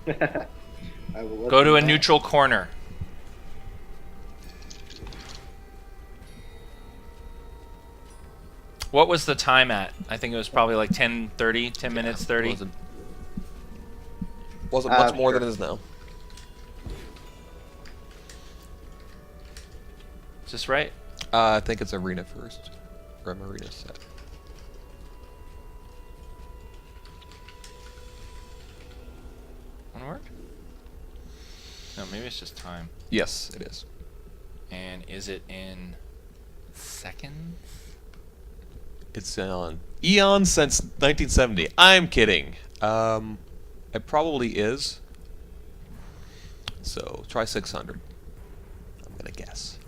I will look Go to at a that. neutral corner. What was the time at? I think it was probably like 10:30, 10 minutes 30. Wasn't much more sure. than it is now. Is this right? I think it's arena first. Or arena set. Wanna work? No, maybe it's just time. Yes, it is. And is it in seconds? It's on eon since 1970. I'm kidding. It probably is. So try 600. I'm gonna guess.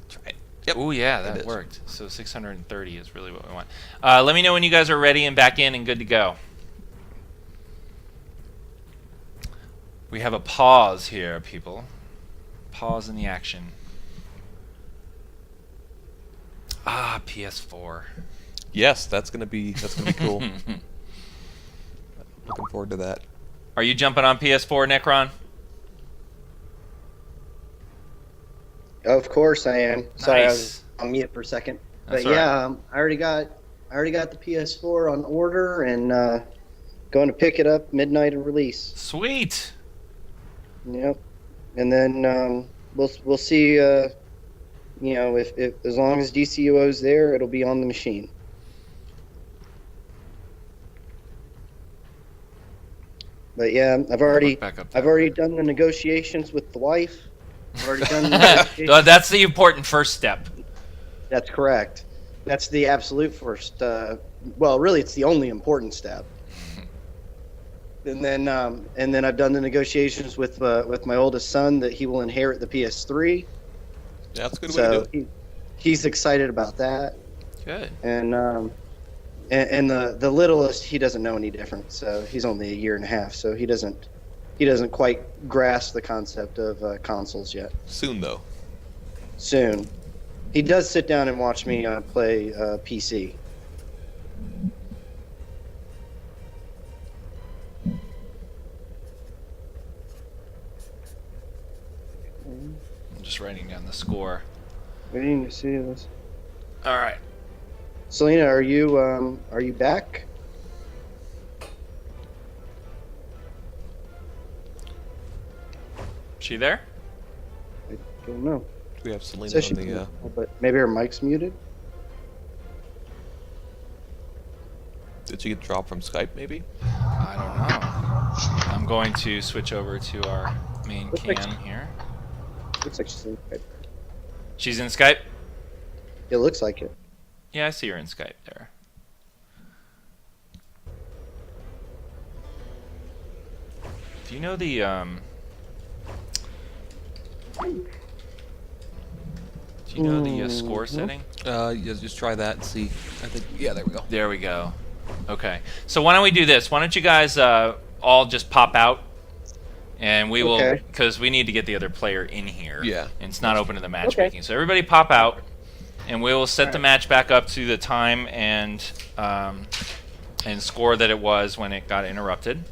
Try it. Yep. Oh yeah, it that is. worked. So 630 is really what we want. Let me know when you guys are ready and back in and good to go. We have a pause here, people. Pause in the action. Ah, PS4. Yes, that's gonna be cool. Looking forward to that. Are you jumping on PS4, Necron? Of course I am. Sorry, I Nice. was on mute for a second. That's But all yeah, I already got the PS4 on order and going to pick it up midnight of release. Sweet. Yep. And then we'll see. You know, if as long as DCUO's there, it'll be on the machine. But yeah, I've already Back up. done the negotiations with the wife. I've already done the Well, negotiations. that's the important first step. That's correct. That's the absolute first. Well, really, it's the only important step. And then I've done the negotiations with my oldest son that he will inherit the PS3. Yeah, that's a good way to do So it. he's excited about that. Good. And the littlest, he doesn't know any different. So he's only a year and a half. So he doesn't quite grasp the concept of consoles yet. Soon though. Soon, he does sit down and watch me play PC. I'm just writing down the score. Waiting to see this. All right. Selena, are you back? She there? I don't know. We have Selena Says on she's the. but maybe her mic's muted. Did she get dropped from Skype? Maybe. I don't know. I'm going to switch over to our main Looks like cam here. Looks like she's in Skype. She's in Skype? It looks like it. Yeah, I see her in Skype there. Do you know the score setting? Yeah, just try that and see. I think. Yeah, there we go. There we go. Okay. So why don't we do this? Why don't you guys all just pop out, and we will, Okay. because we need to get the other player in here. Yeah. And it's not open to the matchmaking. So everybody pop out, and we will set the match back up to the time and score that it was when it got interrupted.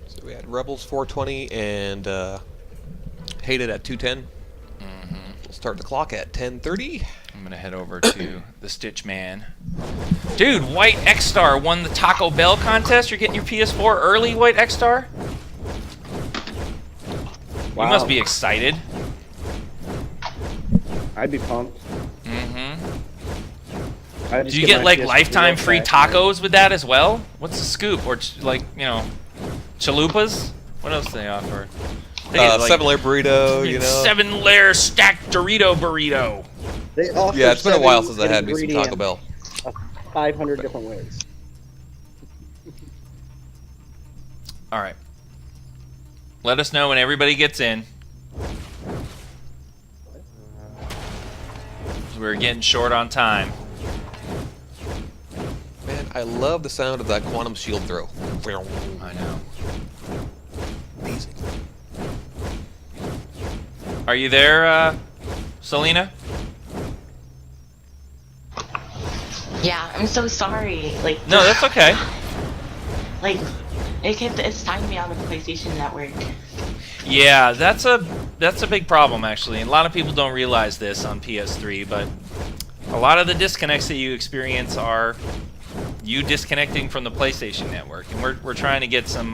So we had Rebels 420 and Hated at 210. We'll start the clock at 10:30. I'm gonna head over to the Stitch Man. Dude, White X-Star won the Taco Bell contest. You're getting your PS4 early, White X-Star? You Wow. must be excited. I'd be pumped. Mm-hmm. I'd Do just you get my like PS3 lifetime free back. tacos with that as well? What's the scoop? Or like, you know, chalupas? What else do they offer? They get, like, 7-layer burrito, you know. 7-layer stacked Dorito burrito. They offer Yeah, it's been a while 7 since I had me some Taco Bell. 500 different ways. All right. Let us know when everybody gets in. We're getting short on time. Man, I love the sound of that quantum shield throw. I know. Amazing. Are you there, Selena? Yeah, I'm so sorry. Like, No, that's okay. like, it's timing me on the PlayStation Network. Yeah, that's a big problem actually. And a lot of people don't realize this on PS3, but a lot of the disconnects that you experience are you disconnecting from the PlayStation Network, and we're trying to get some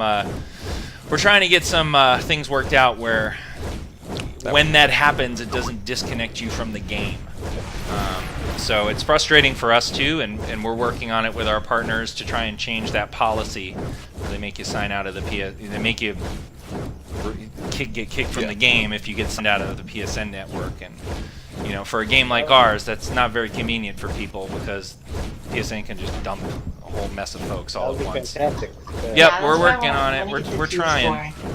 things worked out where when that happens, it doesn't disconnect you from the game. So it's frustrating for us too, and we're working on it with our partners to try and change that policy. They make you sign out of the They make you get kicked from the game if you get sent out of the PSN network. And you know, for a game like ours, that's not very convenient for people because PSN can just dump a whole mess of folks all at once. Fantastic. Yep, Yeah, we're that's why I working on it. wanna get We're the trying. score.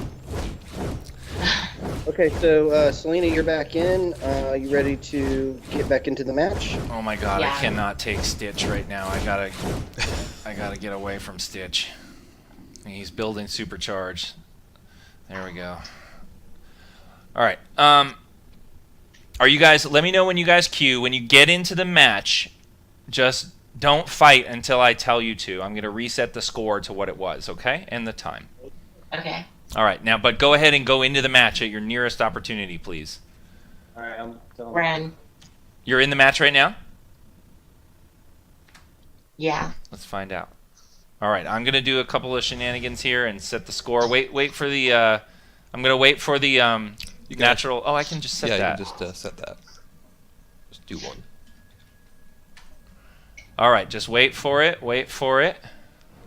Okay, so Selena, you're back in. You ready to get back into the match? Oh my God, Yeah. I cannot take Stitch right now. I gotta get away from Stitch. He's building supercharge. There we go. All right. Are you guys? Let me know when you guys queue. When you get into the match, just don't fight until I tell you to. I'm gonna reset the score to what it was, okay, and the time. Okay. All right. Now, but go ahead and go into the match at your nearest opportunity, please. All right, We're in. You're in the match right now? Yeah. Let's find out. All right, I'm gonna do a couple of shenanigans here and set the score. Wait for the. I'm gonna wait for the natural. Oh, I can just set Yeah, that. you can just set that. Just do one. All right, just wait for it. Wait for it.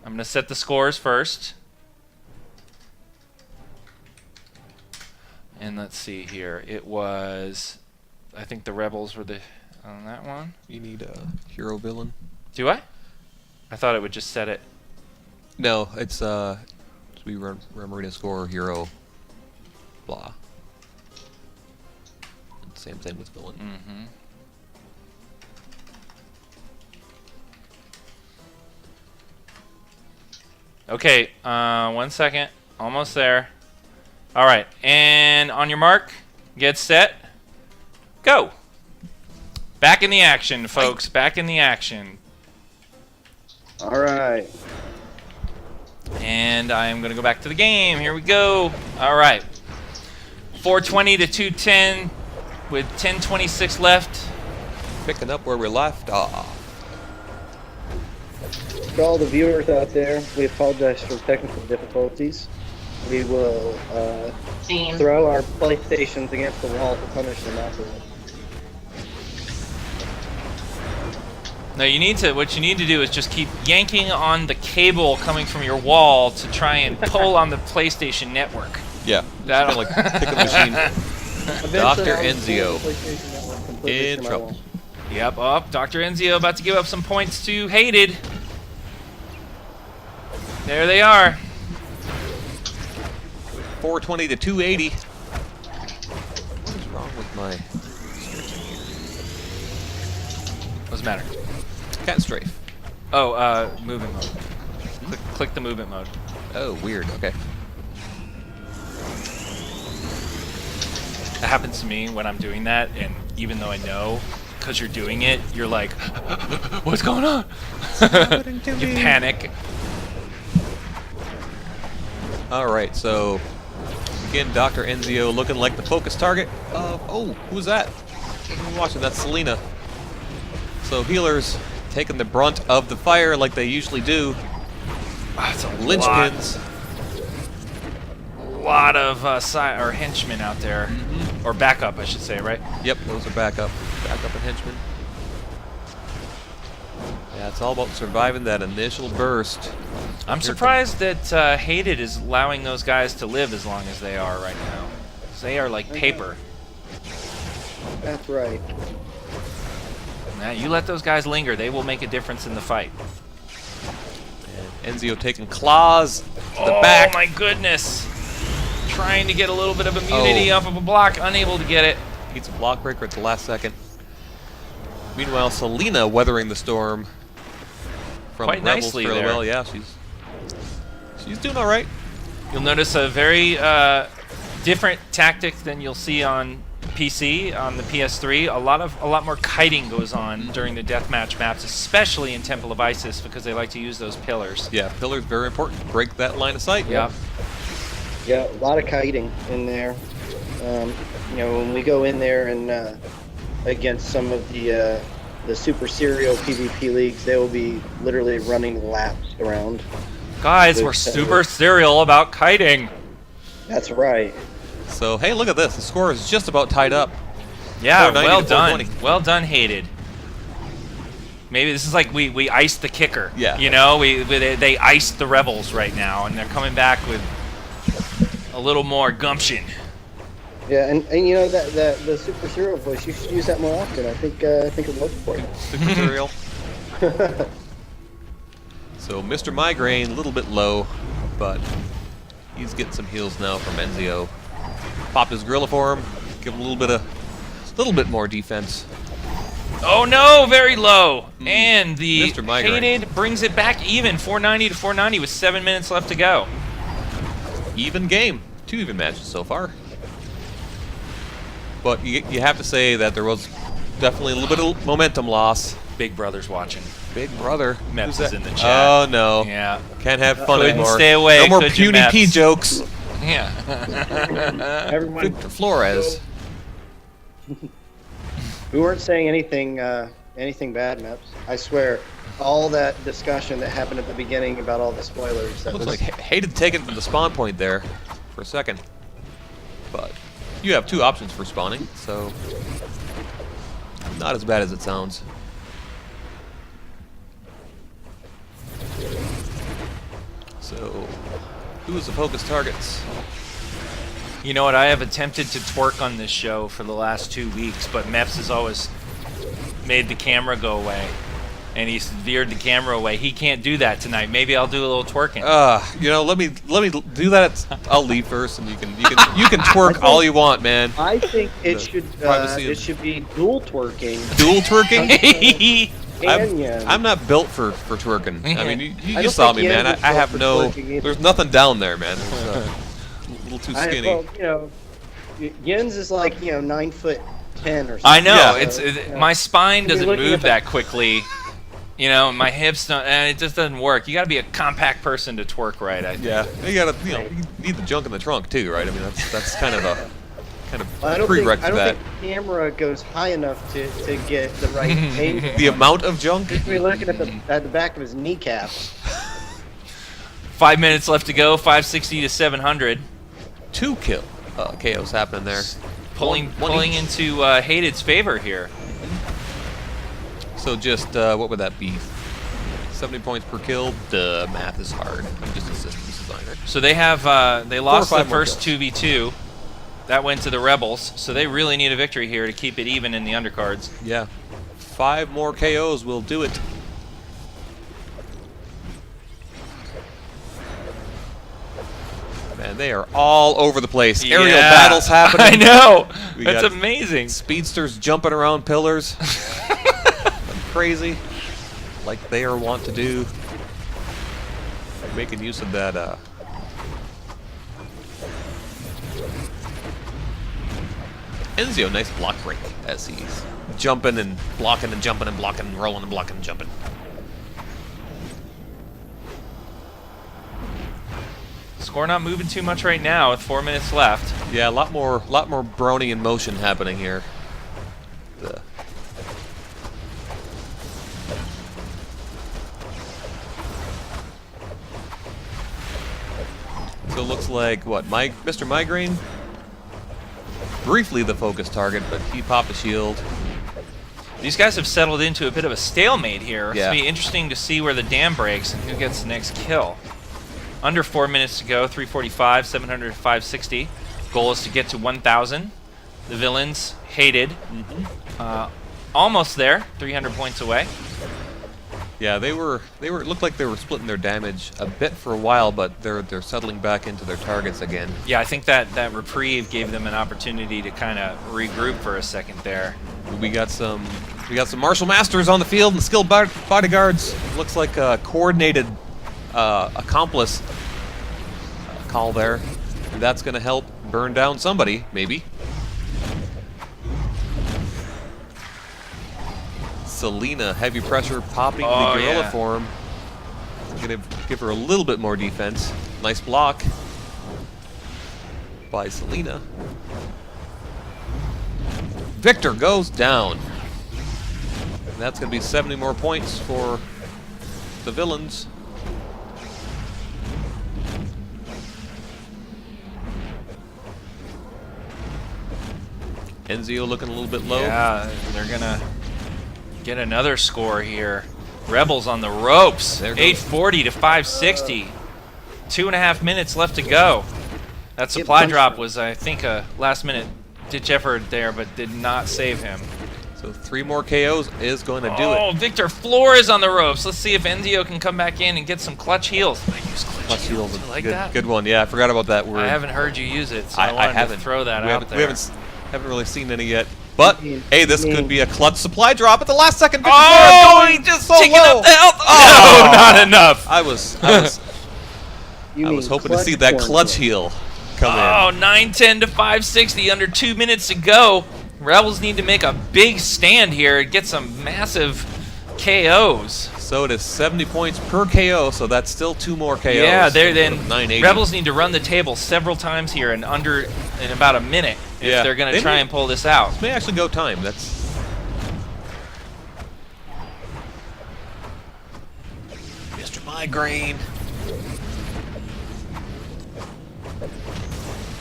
I'm gonna set the scores first. And let's see here. It was. I think the rebels were the on that one. You need a hero villain. Do I? I thought it would just set it. No, it's we run marina score hero, blah. And same thing with villain. Mm-hmm. Okay, 1 second. Almost there. All right, and on your mark, get set, go. Back in the action, folks. Back in the action. All right. And I am going to go back to the game. Here we go. All right. 420 to 210 with 10:26 left. Picking up where we left off. To all the viewers out there, we apologize for technical difficulties. We will Same. throw our PlayStations against the wall to punish them afterwards. No, you need to. What you need to do is just keep yanking on the cable coming from your wall to try and pull on the PlayStation Network. Yeah, That'll like pick up machine. Eventually, Dr. I will Enzio. pull the PlayStation Network completely In to my trouble. wall. Yep. Oh, Dr. Enzio about to give up some points to Hated. There they are. 420 to 280. What is wrong with my What's the matter? cat strafe? Oh, movement mode. Click the movement mode. Oh, weird. Okay. That happens to me when I'm doing that, and even though I know, because you're doing it, you're like, what's going on? You panic. All right, so again, Dr. Enzio looking like the focus target. Oh, who's that? I'm watching. That's Selena. So healers taking the brunt of the fire like they usually do. That's a Linchpins. lot of or henchmen out there, or backup, I should say, right? Yep, those are backup and henchmen. Yeah, it's all about surviving that initial burst. I'm surprised that Hated is allowing those guys to live as long as they are right now. 'Cause they are like paper. That's right. Now, you let those guys linger, they will make a difference in the fight. And Enzio taking claws to the Oh back. my goodness! Trying to get a little bit of immunity off of a block, unable to get it. Needs a block breaker at the last second. Meanwhile, Selena weathering the storm. from quite Rebels nicely fairly there. well. Yeah, she's doing all right. You'll notice a very different tactic than you'll see on PC on the PS3. A lot more kiting goes on during the deathmatch maps, especially in Temple of Isis, because they like to use those pillars. Yeah, pillars very important. Break that line of sight. Yep. Yeah, a lot of kiting in there. You know, when we go in there and against some of the super serial PvP leagues, they will be literally running laps around. Guys, we're super serial about kiting. That's right. So hey, look at this. The score is just about tied up. Yeah, 490 well to done. 420. Well done, Hated. Maybe this is like we iced the kicker. Yeah. You know, they iced the Rebels right now, and they're coming back with a little more gumption. Yeah, and you know that the super serial voice, you should use that more often. I think it worked for you. The material. So Mr. Migraine, a little bit low, but he's getting some heals now from Enzio. Pop his gorilla for him, give him a little bit more defense. Oh no, very low. And the Mr. Migraine. Hated brings it back even, 490 to 490 with 7 minutes left to go. Even game, 2 even matches so far. But you have to say that there was definitely a little bit of momentum loss. Big Brother's watching. Big brother. Meps Who's is that? in the chat. Oh no. Yeah. Can't have fun Couldn't anymore. stay away, No more could you, puny P Meps? jokes. Yeah. Everyone, Victor Flores. we weren't saying anything bad, Meps. I swear, all that discussion that happened at the beginning about all the spoilers. That Looks was, like hated to take it from the spawn point there for a second. But you have 2 options for spawning, so not as bad as it sounds. So, who's the focus targets? You know what? I have attempted to twerk on this show for the last 2 weeks, but Meps has always made the camera go away. And he's veered the camera away. He can't do that tonight. Maybe I'll do a little twerking. You know, let me do that. I'll leave first, and you can twerk all you want, man. I think The privacy it of- should be dual twerking. Dual twerking? And yeah. I'm not built for twerking. I mean, you I don't saw think me, man. Yen was I have built no. for twerking either. There's nothing down there, man. There's, a little too skinny. Well, you know, Yen's is like 9'10" or something. I know. Yeah. My spine You're doesn't looking move at the- that quickly. You know, my hips don't, and it just doesn't work. You got to be a compact person to twerk right. I think. Yeah, you need the junk in the trunk too, right? I mean, that's kind of a I don't prerequisite think to that. the camera goes high enough to get the right angle. The amount of junk. We're looking at the back of his kneecaps. 5 minutes left to go. 560 to 700. 2 KOs happening there. Pulling each. into Hated's favor here. So just what would that be? 70 points per kill. The math is hard. I'm just a systems designer. So they have they lost the 5 more first kills. 2v2. That went to the Rebels. So they really need a victory here to keep it even in the undercards. Yeah, 5 more KOs will do it. Man, they are all over the place. Aerial Yeah. battles happening. I know. We That's got- amazing. Speedsters jumping around pillars. Crazy. Like they are wont to do. Making use of that, Enzio, nice block break as he's jumping and blocking and jumping and blocking and rolling and blocking and jumping. Score not moving too much right now with 4 minutes left. Yeah, a lot more Brownian motion happening here. So it looks like what, Mr. Migraine? Briefly the focus target, but he popped a shield. These guys have settled into a bit of a stalemate here. Yeah. It'll be interesting to see where the dam breaks and who gets the next kill. Under 4 minutes to go, 345, 700, 560. Goal is to get to 1,000. The villains hated. Almost there, 300 points away. Yeah, they were. It looked like they were splitting their damage a bit for a while, but they're settling back into their targets again. Yeah, I think that reprieve gave them an opportunity to kind of regroup for a second there. We got some We got some martial masters on the field and skilled bodyguards. Looks like a coordinated accomplice call there. That's going to help burn down somebody, maybe. Selena, heavy pressure, popping the gorilla form. Going to give her a little bit more defense. Nice block by Selena. Victor goes down. And that's going to be 70 more points for the villains. Enzio looking a little bit low. Yeah, they're going to get another score here. Rebels on the ropes. 840 to 560. 2.5 minutes left to go. That supply drop was, I think, a last-minute ditch effort there, but did not save him. So 3 more KOs is going to do it. Oh, Victor Flores on the ropes. Let's see if Enzio can come back in and get some clutch heals. I use clutch heals. Heals. You like Good, that? good one. Yeah, I forgot about that word. I haven't heard you use it, so I wanted to throw that out there. We haven't really seen any yet. But hey, this could be a clutch supply drop at the last second. Oh, he just so taking low. up the health. Oh, no, not enough. I was hoping to see that clutch heal come in. Oh, 910 to 560, under 2 minutes to go. Rebels need to make a big stand here and get some massive KOs. So it is 70 points per KO, so that's still 2 more KOs. Yeah, then 980. Rebels need to run the table several times here in about a minute if they're going to try and pull this out. This may actually go time. That's Mr. Migraine.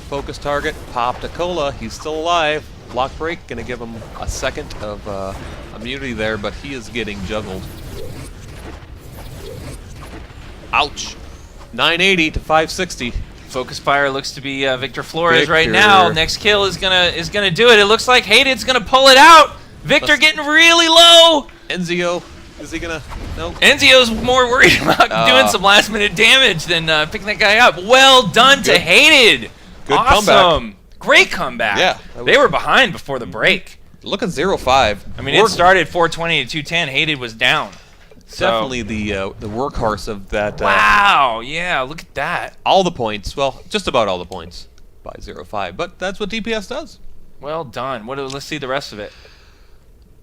Focus target, Pop to Cola. He's still alive. Block break, gonna give him a second of immunity there, but he is getting juggled. Ouch. 980 to 560. Focus fire looks to be Victor Flores Victor. right now. Next kill is gonna do it. It looks like Hayden's gonna pull it out. Victor getting really low. Enzio, is he gonna? No. Enzio's more worried about doing some last minute damage than picking that guy up. Well done to Hayden. Good awesome. comeback. Great comeback. Yeah. They were behind before the break. Look at 0-5. I mean, it started 420 to 210. Hayden was down. So, definitely the workhorse of that. Wow. Yeah. Look at that. All the points. Well, just about all the points by 0-5. But that's what DPS does. Well done. Let's see the rest of it.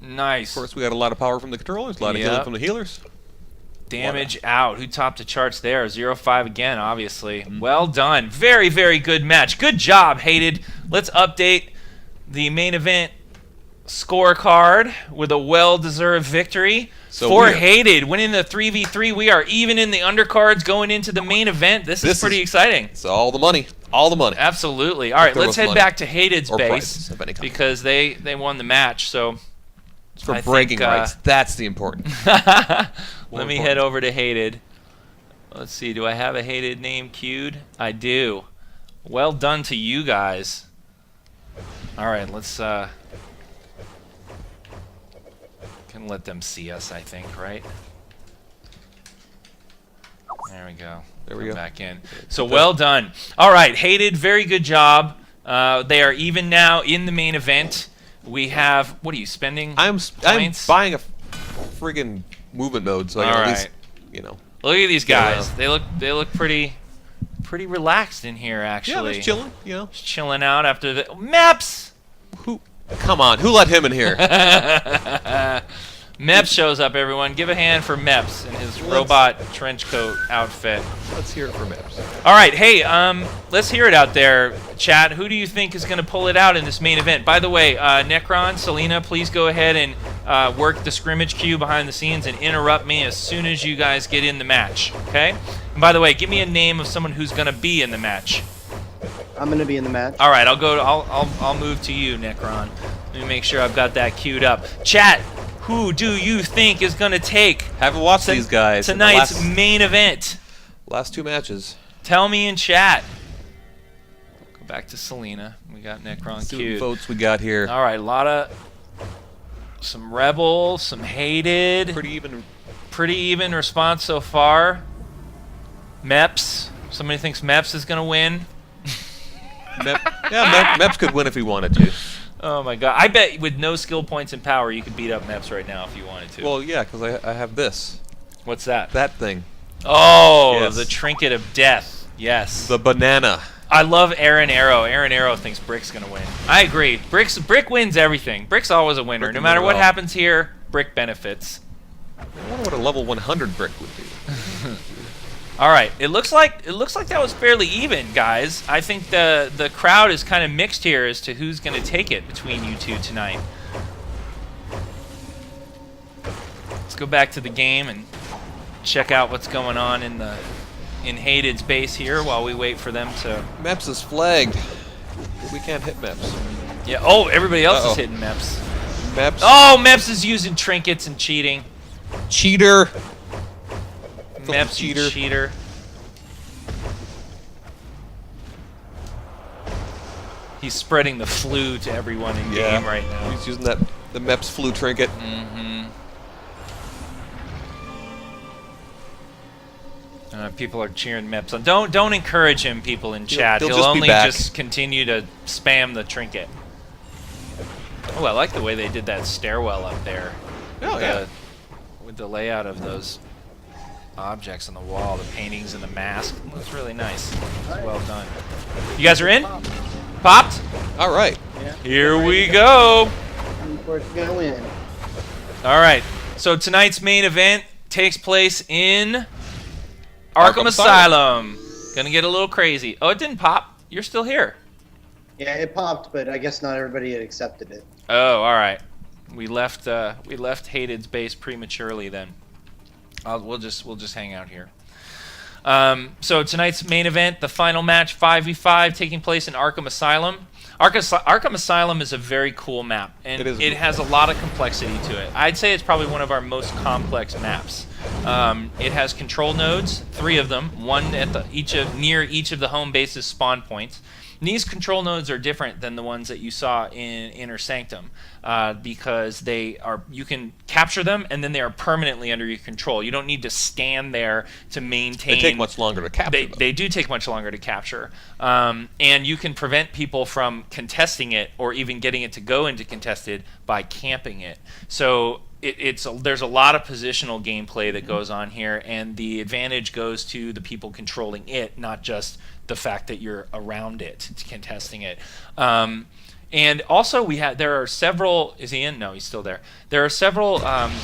Nice. Of course, we got a lot of power from the controllers, a lot of healing from the healers. Damage out. Who topped the charts there? 0-5 again, obviously. Well done. Very, very good match. Good job, Hated. Let's update the main event scorecard with a well-deserved victory for Hated. Winning the 3v3, we are even in the undercards going into the main event. This is pretty exciting. It's all the money. All the money. Absolutely. All right, let's head back to Hated's base prizes of any kind. because they won the match. So it's for bragging rights. That's the important. Let me head over to Hated. Let's see. Do I have a Hated name queued? I do. Well done to you guys. All right, let's can let them see us, I think, right? There we go. There we go. Back in. So well done. All right, Hated, very good job. They are even now in the main event. We have, what are you spending? I'm points? buying a friggin' movement mode, so I can at least, Look at these guys. They look pretty relaxed in here, actually. Yeah, just chilling, Just chilling out after the Meps. Come on, who let him in here? Meps shows up, everyone. Give a hand for Meps in his robot trench coat outfit. Let's hear it for Meps. All right, hey, let's hear it out there, chat. Who do you think is going to pull it out in this main event? By the way, Necron, Selena, please go ahead and work the scrimmage queue behind the scenes and interrupt me as soon as you guys get in the match, okay? And by the way, give me a name of someone who's going to be in the match. I'm going to be in the match. All right, I'll move to you, Necron. Let me make sure I've got that queued up. Chat, who do you think is going to take Haven't watched these guys tonight's main event? Last 2 matches. Tell me in chat. Go back to Selena. We got Necron queued. Votes we got here. All right, a lot of some Rebel, some Hated. Pretty even response so far. Meps. Somebody thinks Meps is going to win. Meps could win if he wanted to. Oh my god! I bet with no skill points and power, you could beat up Meps right now if you wanted to. Well, yeah, because I have this. What's that? That thing. Oh, Yes. the trinket of death. Yes. The banana. I love Aaron Arrow. Aaron Arrow thinks Brick's gonna win. I agree. Brick wins everything. Brick's always a winner. Brick No can matter win what it all. happens here, Brick benefits. I wonder what a level 100 brick would do. All right. It looks like that was fairly even, guys. I think the crowd is kind of mixed here as to who's gonna take it between you two tonight. Let's go back to the game and check out what's going on in Hayded's base here while we wait for them to. Meps is flagged. We can't hit Meps. Yeah. Oh, everybody else Uh-oh. is hitting Meps. Meps. Oh, Meps is using trinkets and cheating. Cheater. Meps, you cheater. cheater. He's spreading the flu to everyone in game right now. He's using the Meps flu trinket. People are cheering Meps on. Don't encourage him, people in chat. he'll He'll just be only back. just continue to spam the trinket. Oh, I like the way they did that stairwell up there. Oh, yeah. With the layout of those objects on the wall, the paintings and the mask. It looks really nice. It's well done. You guys are in? Popped? All right. Yeah. Here we go. We're gonna win. All right. So tonight's main event takes place in Arkham Asylum. Gonna get a little crazy. Oh, it didn't pop. You're still here. Yeah, it popped, but I guess not everybody had accepted it. Oh, all right. We left Hayded's base prematurely then. We'll just hang out here. So tonight's main event, the final match, 5v5, taking place in Arkham Asylum. Arkham Asylum is a very cool map, and it has a lot of complexity to it. I'd say it's probably one of our most complex maps. It has control nodes, 3 of them, one at near each of the home base's spawn points. And these control nodes are different than the ones that you saw in Inner Sanctum because you can capture them and then they are permanently under your control. You don't need to stand there to maintain. They take much longer to capture. They do take much longer to capture, and you can prevent people from contesting it or even getting it to go into contested by camping it. So there's a lot of positional gameplay that goes on here, and the advantage goes to the people controlling it, not just the fact that you're around it, contesting it. And also there are several, is he in? No, he's still there. There are several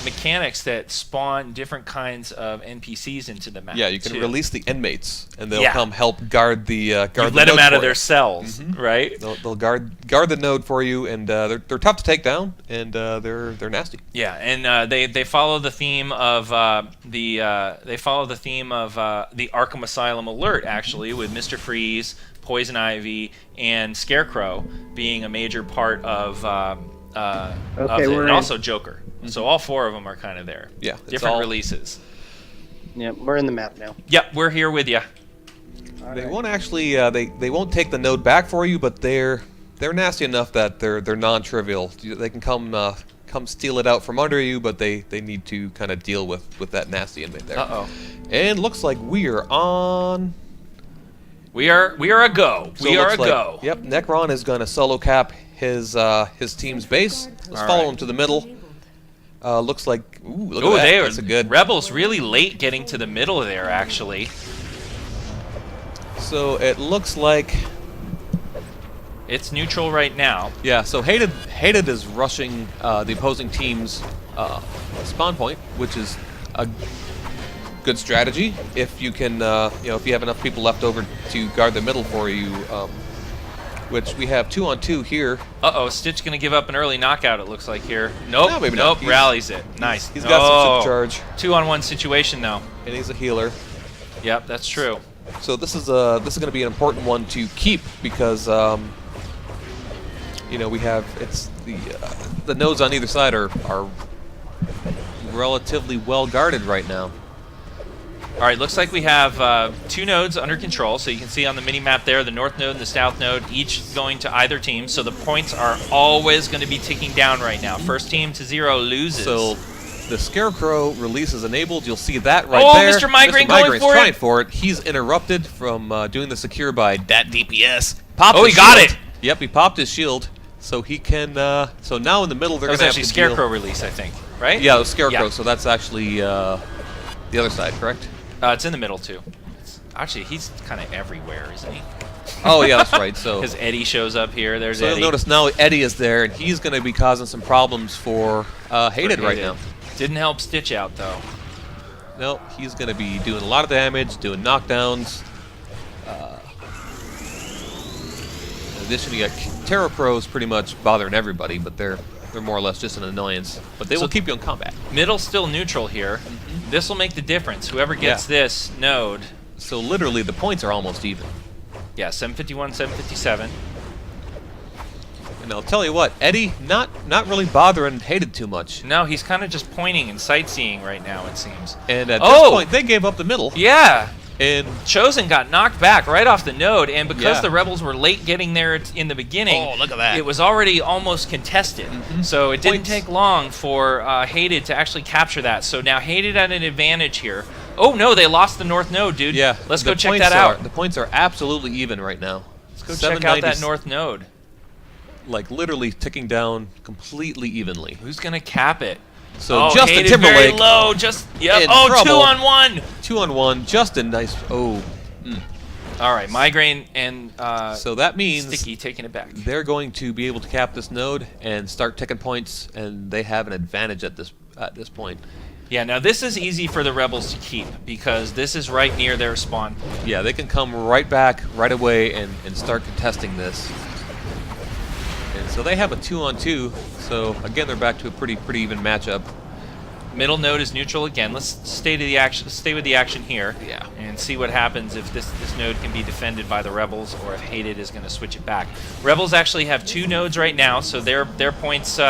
mechanics that spawn different kinds of NPCs into the map. Yeah, you can too. release the inmates, and they'll come help guard the guard. You let them out of their cells, right? They'll guard the node for you, and they're tough to take down, and they're nasty. Yeah, and they follow the theme of the Arkham Asylum alert, actually, with Mr. Freeze, Poison Ivy, and Scarecrow being a major part of it, and also Joker. So all 4 of them are kind of there. Yeah, different releases. Yeah, we're in the map now. Yep, we're here with you. They won't actually they won't take the node back for you, but they're nasty enough that they're non-trivial. They can come steal it out from under you, but they need to kind of deal with that nasty inmate there. And looks like we are on. We are a go. So we it are a looks like, go. Yep, Necron is going to solo cap his team's base. Let's follow him to the middle. Looks like look at that. That's a good. Rebels really late getting to the middle there, actually. So it looks like it's neutral right now. Yeah. So Hayded is rushing the opposing team's spawn point, which is a good strategy if you can, if you have enough people left over to guard the middle for you, which we have 2-on-2 here. Stitch gonna give up an early knockout, it looks like here. Nope, No, maybe not. Rallies it. Nice. He's got some charge. 2-on-1 situation though. And he's a healer. Yep, that's true. So this is going to be an important one to keep because we have the nodes on either side are relatively well guarded right now. All right, looks like we have 2 nodes under control. So you can see on the mini-map there, the north node and the south node, each going to either team. So the points are always going to be ticking down right now. First team to 0 loses. So the Scarecrow release is enabled. You'll see that right there. Mr. Migraine Migraine's going trying for it. He's interrupted from doing the secure by that DPS. Popped he his got shield. it. Yep, he popped his shield. So he can. So now in the middle, they're That was going to have actually to Scarecrow deal. release, I think, right? Yeah, it was Scarecrow. Yeah. So that's actually the other side, correct? It's in the middle, too. Actually, he's kind of everywhere, isn't he? Oh yeah, that's right. So Because Eddie shows up here. There's So Eddie. you'll notice now Eddie is there, and he's going to be causing some problems for Hated right now. Didn't help Stitch out, though. No, he's going to be doing a lot of damage, doing knockdowns. In addition, you got Terra Pros pretty much bothering everybody, but they're more or less just an annoyance. But they will keep you in combat. Middle's still neutral here. This will make the difference. Whoever gets this node. So literally, the points are almost even. Yeah, 751, 757. And I'll tell you what, Eddie not really bothering Hated too much. No, he's kind of just pointing and sightseeing right now, it seems. And at this point, they gave up the middle. Yeah. And Chosen got knocked back right off the node, and because Yeah. the Rebels were late getting there in the beginning, Oh, look at that. it was already almost contested. So it didn't Points. take long for Hated to actually capture that. So now Hated had an advantage here. Oh no, they lost the north node, dude. yeah, Let's the go check points that out. The points are absolutely even right now. Let's go check out that 790 north node. Like literally ticking down completely evenly. Who's gonna cap it? So Justin Hated Timberlake very low. Just yep. in Oh, trouble. 2-on-1. 2-on-1. Justin, nice. Oh, All right, Migraine and so that means Sticky taking it back. they're going to be able to cap this node and start ticking points, and they have an advantage at this point. Yeah, now this is easy for the Rebels to keep because this is right near their spawn. Yeah, they can come right back right away and start contesting this. And so they have a 2-on-2. So again, they're back to a pretty even matchup. Middle node is neutral again. Let's stay to the action. Stay with the action here. Yeah. And see what happens if this node can be defended by the Rebels, or if Hated is going to switch it back. Rebels actually have 2 nodes right now, so their points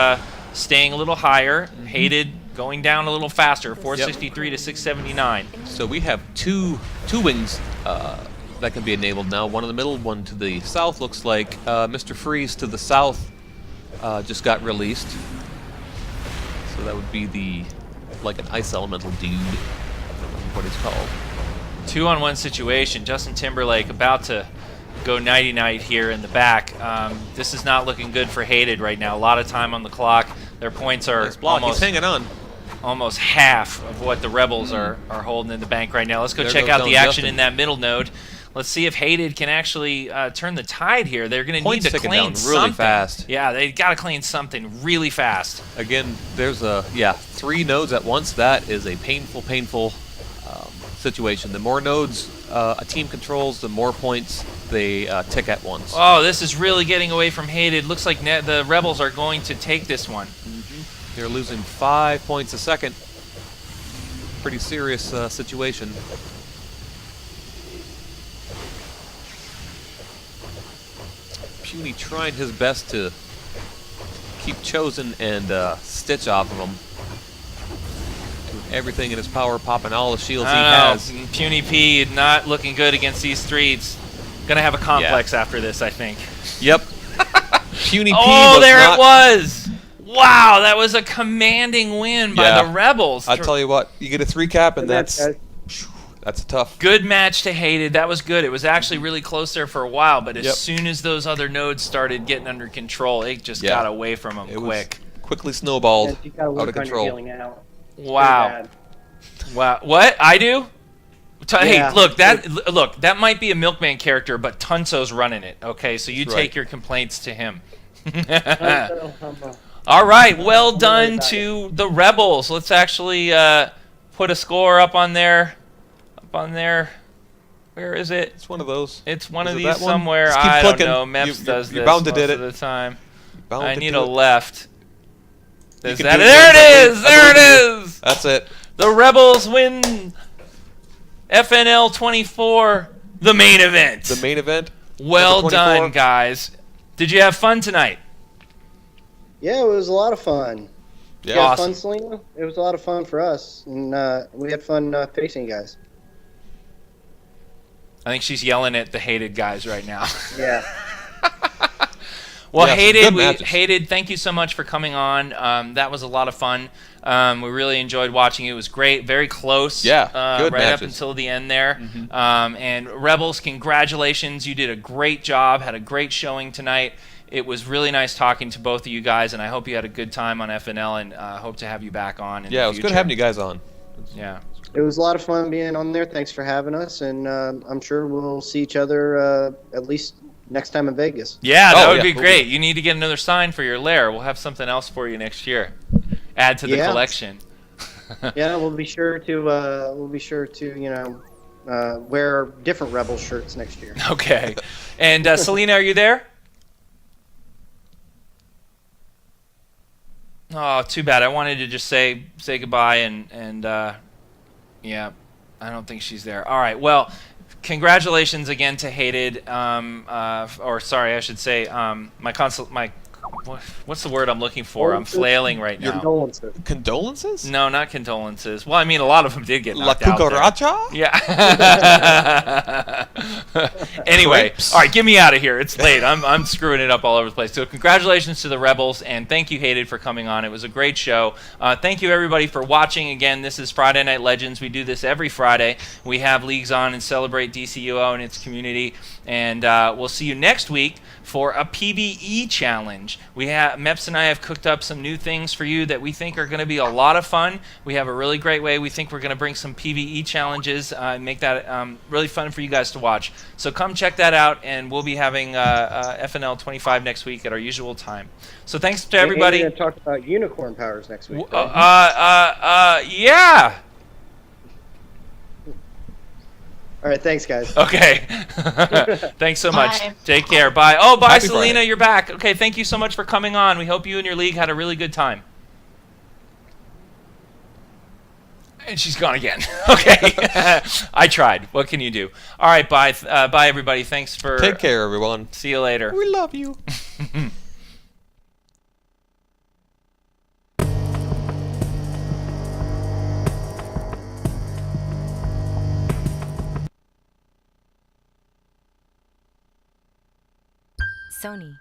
staying a little higher. Hated going down a little faster, 463 to 679. So we have two wings that can be enabled now. One in the middle, one to the south. Looks like Mr. Freeze to the south just got released. So that would be like an ice elemental dude. I don't know what it's called. 2-on-1 situation. Justin Timberlake about to go nighty-night here in the back. This is not looking good for Hated right now. A lot of time on the clock. Their points are Nice block. He's hanging on. almost half of what the Rebels are holding in the bank right now. Let's go There check goes out the down action Justin. in that middle node. Let's see if Hated can actually turn the tide here. They're going to need Points to ticking clean down something. really fast. Yeah, they got to clean something really fast. Again, there's 3 nodes at once. That is a painful situation. The more nodes a team controls, the more points they tick at once. Oh, this is really getting away from Hated. Looks like the Rebels are going to take this one. They're losing 5 points a second. Pretty serious situation. Puny trying his best to keep Chosen and Stitch off of him. Doing everything in his power, popping all the shields he has. Puny P not looking good against these streets. Gonna have a complex after this, I think. Yep. Puny P Oh, was there not, it was! Wow, that was a commanding win by Yeah. the Rebels. I tell you what, you get a 3 cap, and Good match, that's tough. Good match to Hated. That was good. It was actually really close there for a while, but as Yep. soon as those other nodes started getting under control, it just Yeah. got away from them It quick. was quickly snowballed You gotta out work of on your control. healing out. Wow. Pretty bad. Wow. What? I do? Hey, Yeah. look, that might be a Milkman character, but Tunso's running it. Okay, so you That's take right. your complaints to him. I'm All right, well done to the Rebels. Let's actually put a score up on there. Up on there. Where is it? It's one of those. It's one Is of it these that one? somewhere. Just keep I clicking. don't know. Meps does you're this bound to most did of it. the time. Bound I to need do a it. left. You Is can that do it? it. There it is! I There believe it is! That's it. The Rebels win FNL 24, the main event. The main event. Well Number done, 24. guys. Did you have fun tonight? Yeah, it was a lot of fun. Yeah. You had Awesome. fun, Selena? It was a lot of fun for us, and we had fun facing you guys. I think she's yelling at the Hated guys right now. Yeah. Well, Yeah, some Hated, good matches. Hated, thank you so much for coming on. That was a lot of fun. We really enjoyed watching it. It was great, very close. Yeah, good right up matches. until the end there. And Rebels, congratulations! You did a great job. Had a great showing tonight. It was really nice talking to both of you guys, and I hope you had a good time on FNL, and hope to have you back on in Yeah, the it was future. good having you guys on. Yeah. It was a lot of fun being on there. Thanks for having us, and I'm sure we'll see each other at least next time in Vegas. Yeah, that Oh, would yeah, be cool. great. You need to get another sign for your lair. We'll have something else for you next year. Add to the Yeah. collection. Yeah, we'll be sure to wear different Rebel shirts next year. Okay. And Selena, are you there? Oh, too bad. I wanted to just say goodbye and yeah, I don't think she's there. All right. Well, congratulations again to Hated. Or sorry, I should say what's the word I'm looking for? I'm flailing right now. Condolences. Condolences? No, not condolences. Well, I mean, a lot of them did get La knocked out there. cucaracha? Yeah. Anyway, Crepes. all right, get me out of here. It's late. I'm screwing it up all over the place. So congratulations to the Rebels, and thank you, Hated, for coming on. It was a great show. Thank you, everybody, for watching. Again, this is Friday Night Legends. We do this every Friday. We have leagues on and celebrate DCUO and its community. And we'll see you next week for a PvE challenge. Meps and I have cooked up some new things for you that we think are going to be a lot of fun. We have a really great way. We think we're going to bring some PvE challenges and make that really fun for you guys to watch. So come check that out, and we'll be having FNL 25 next week at our usual time. So thanks to everybody. We're going to talk about unicorn powers next week. Yeah. All right, thanks, guys. Okay. Thanks so much. Bye. Take care. Bye. Oh, bye, Happy Selena. Friday. You're back. Okay, thank you so much for coming on. We hope you and your league had a really good time. And she's gone again. Okay. I tried. What can you do? All right, bye. Bye, everybody. Thanks for... Take care, everyone. See you later. We love you. Sony.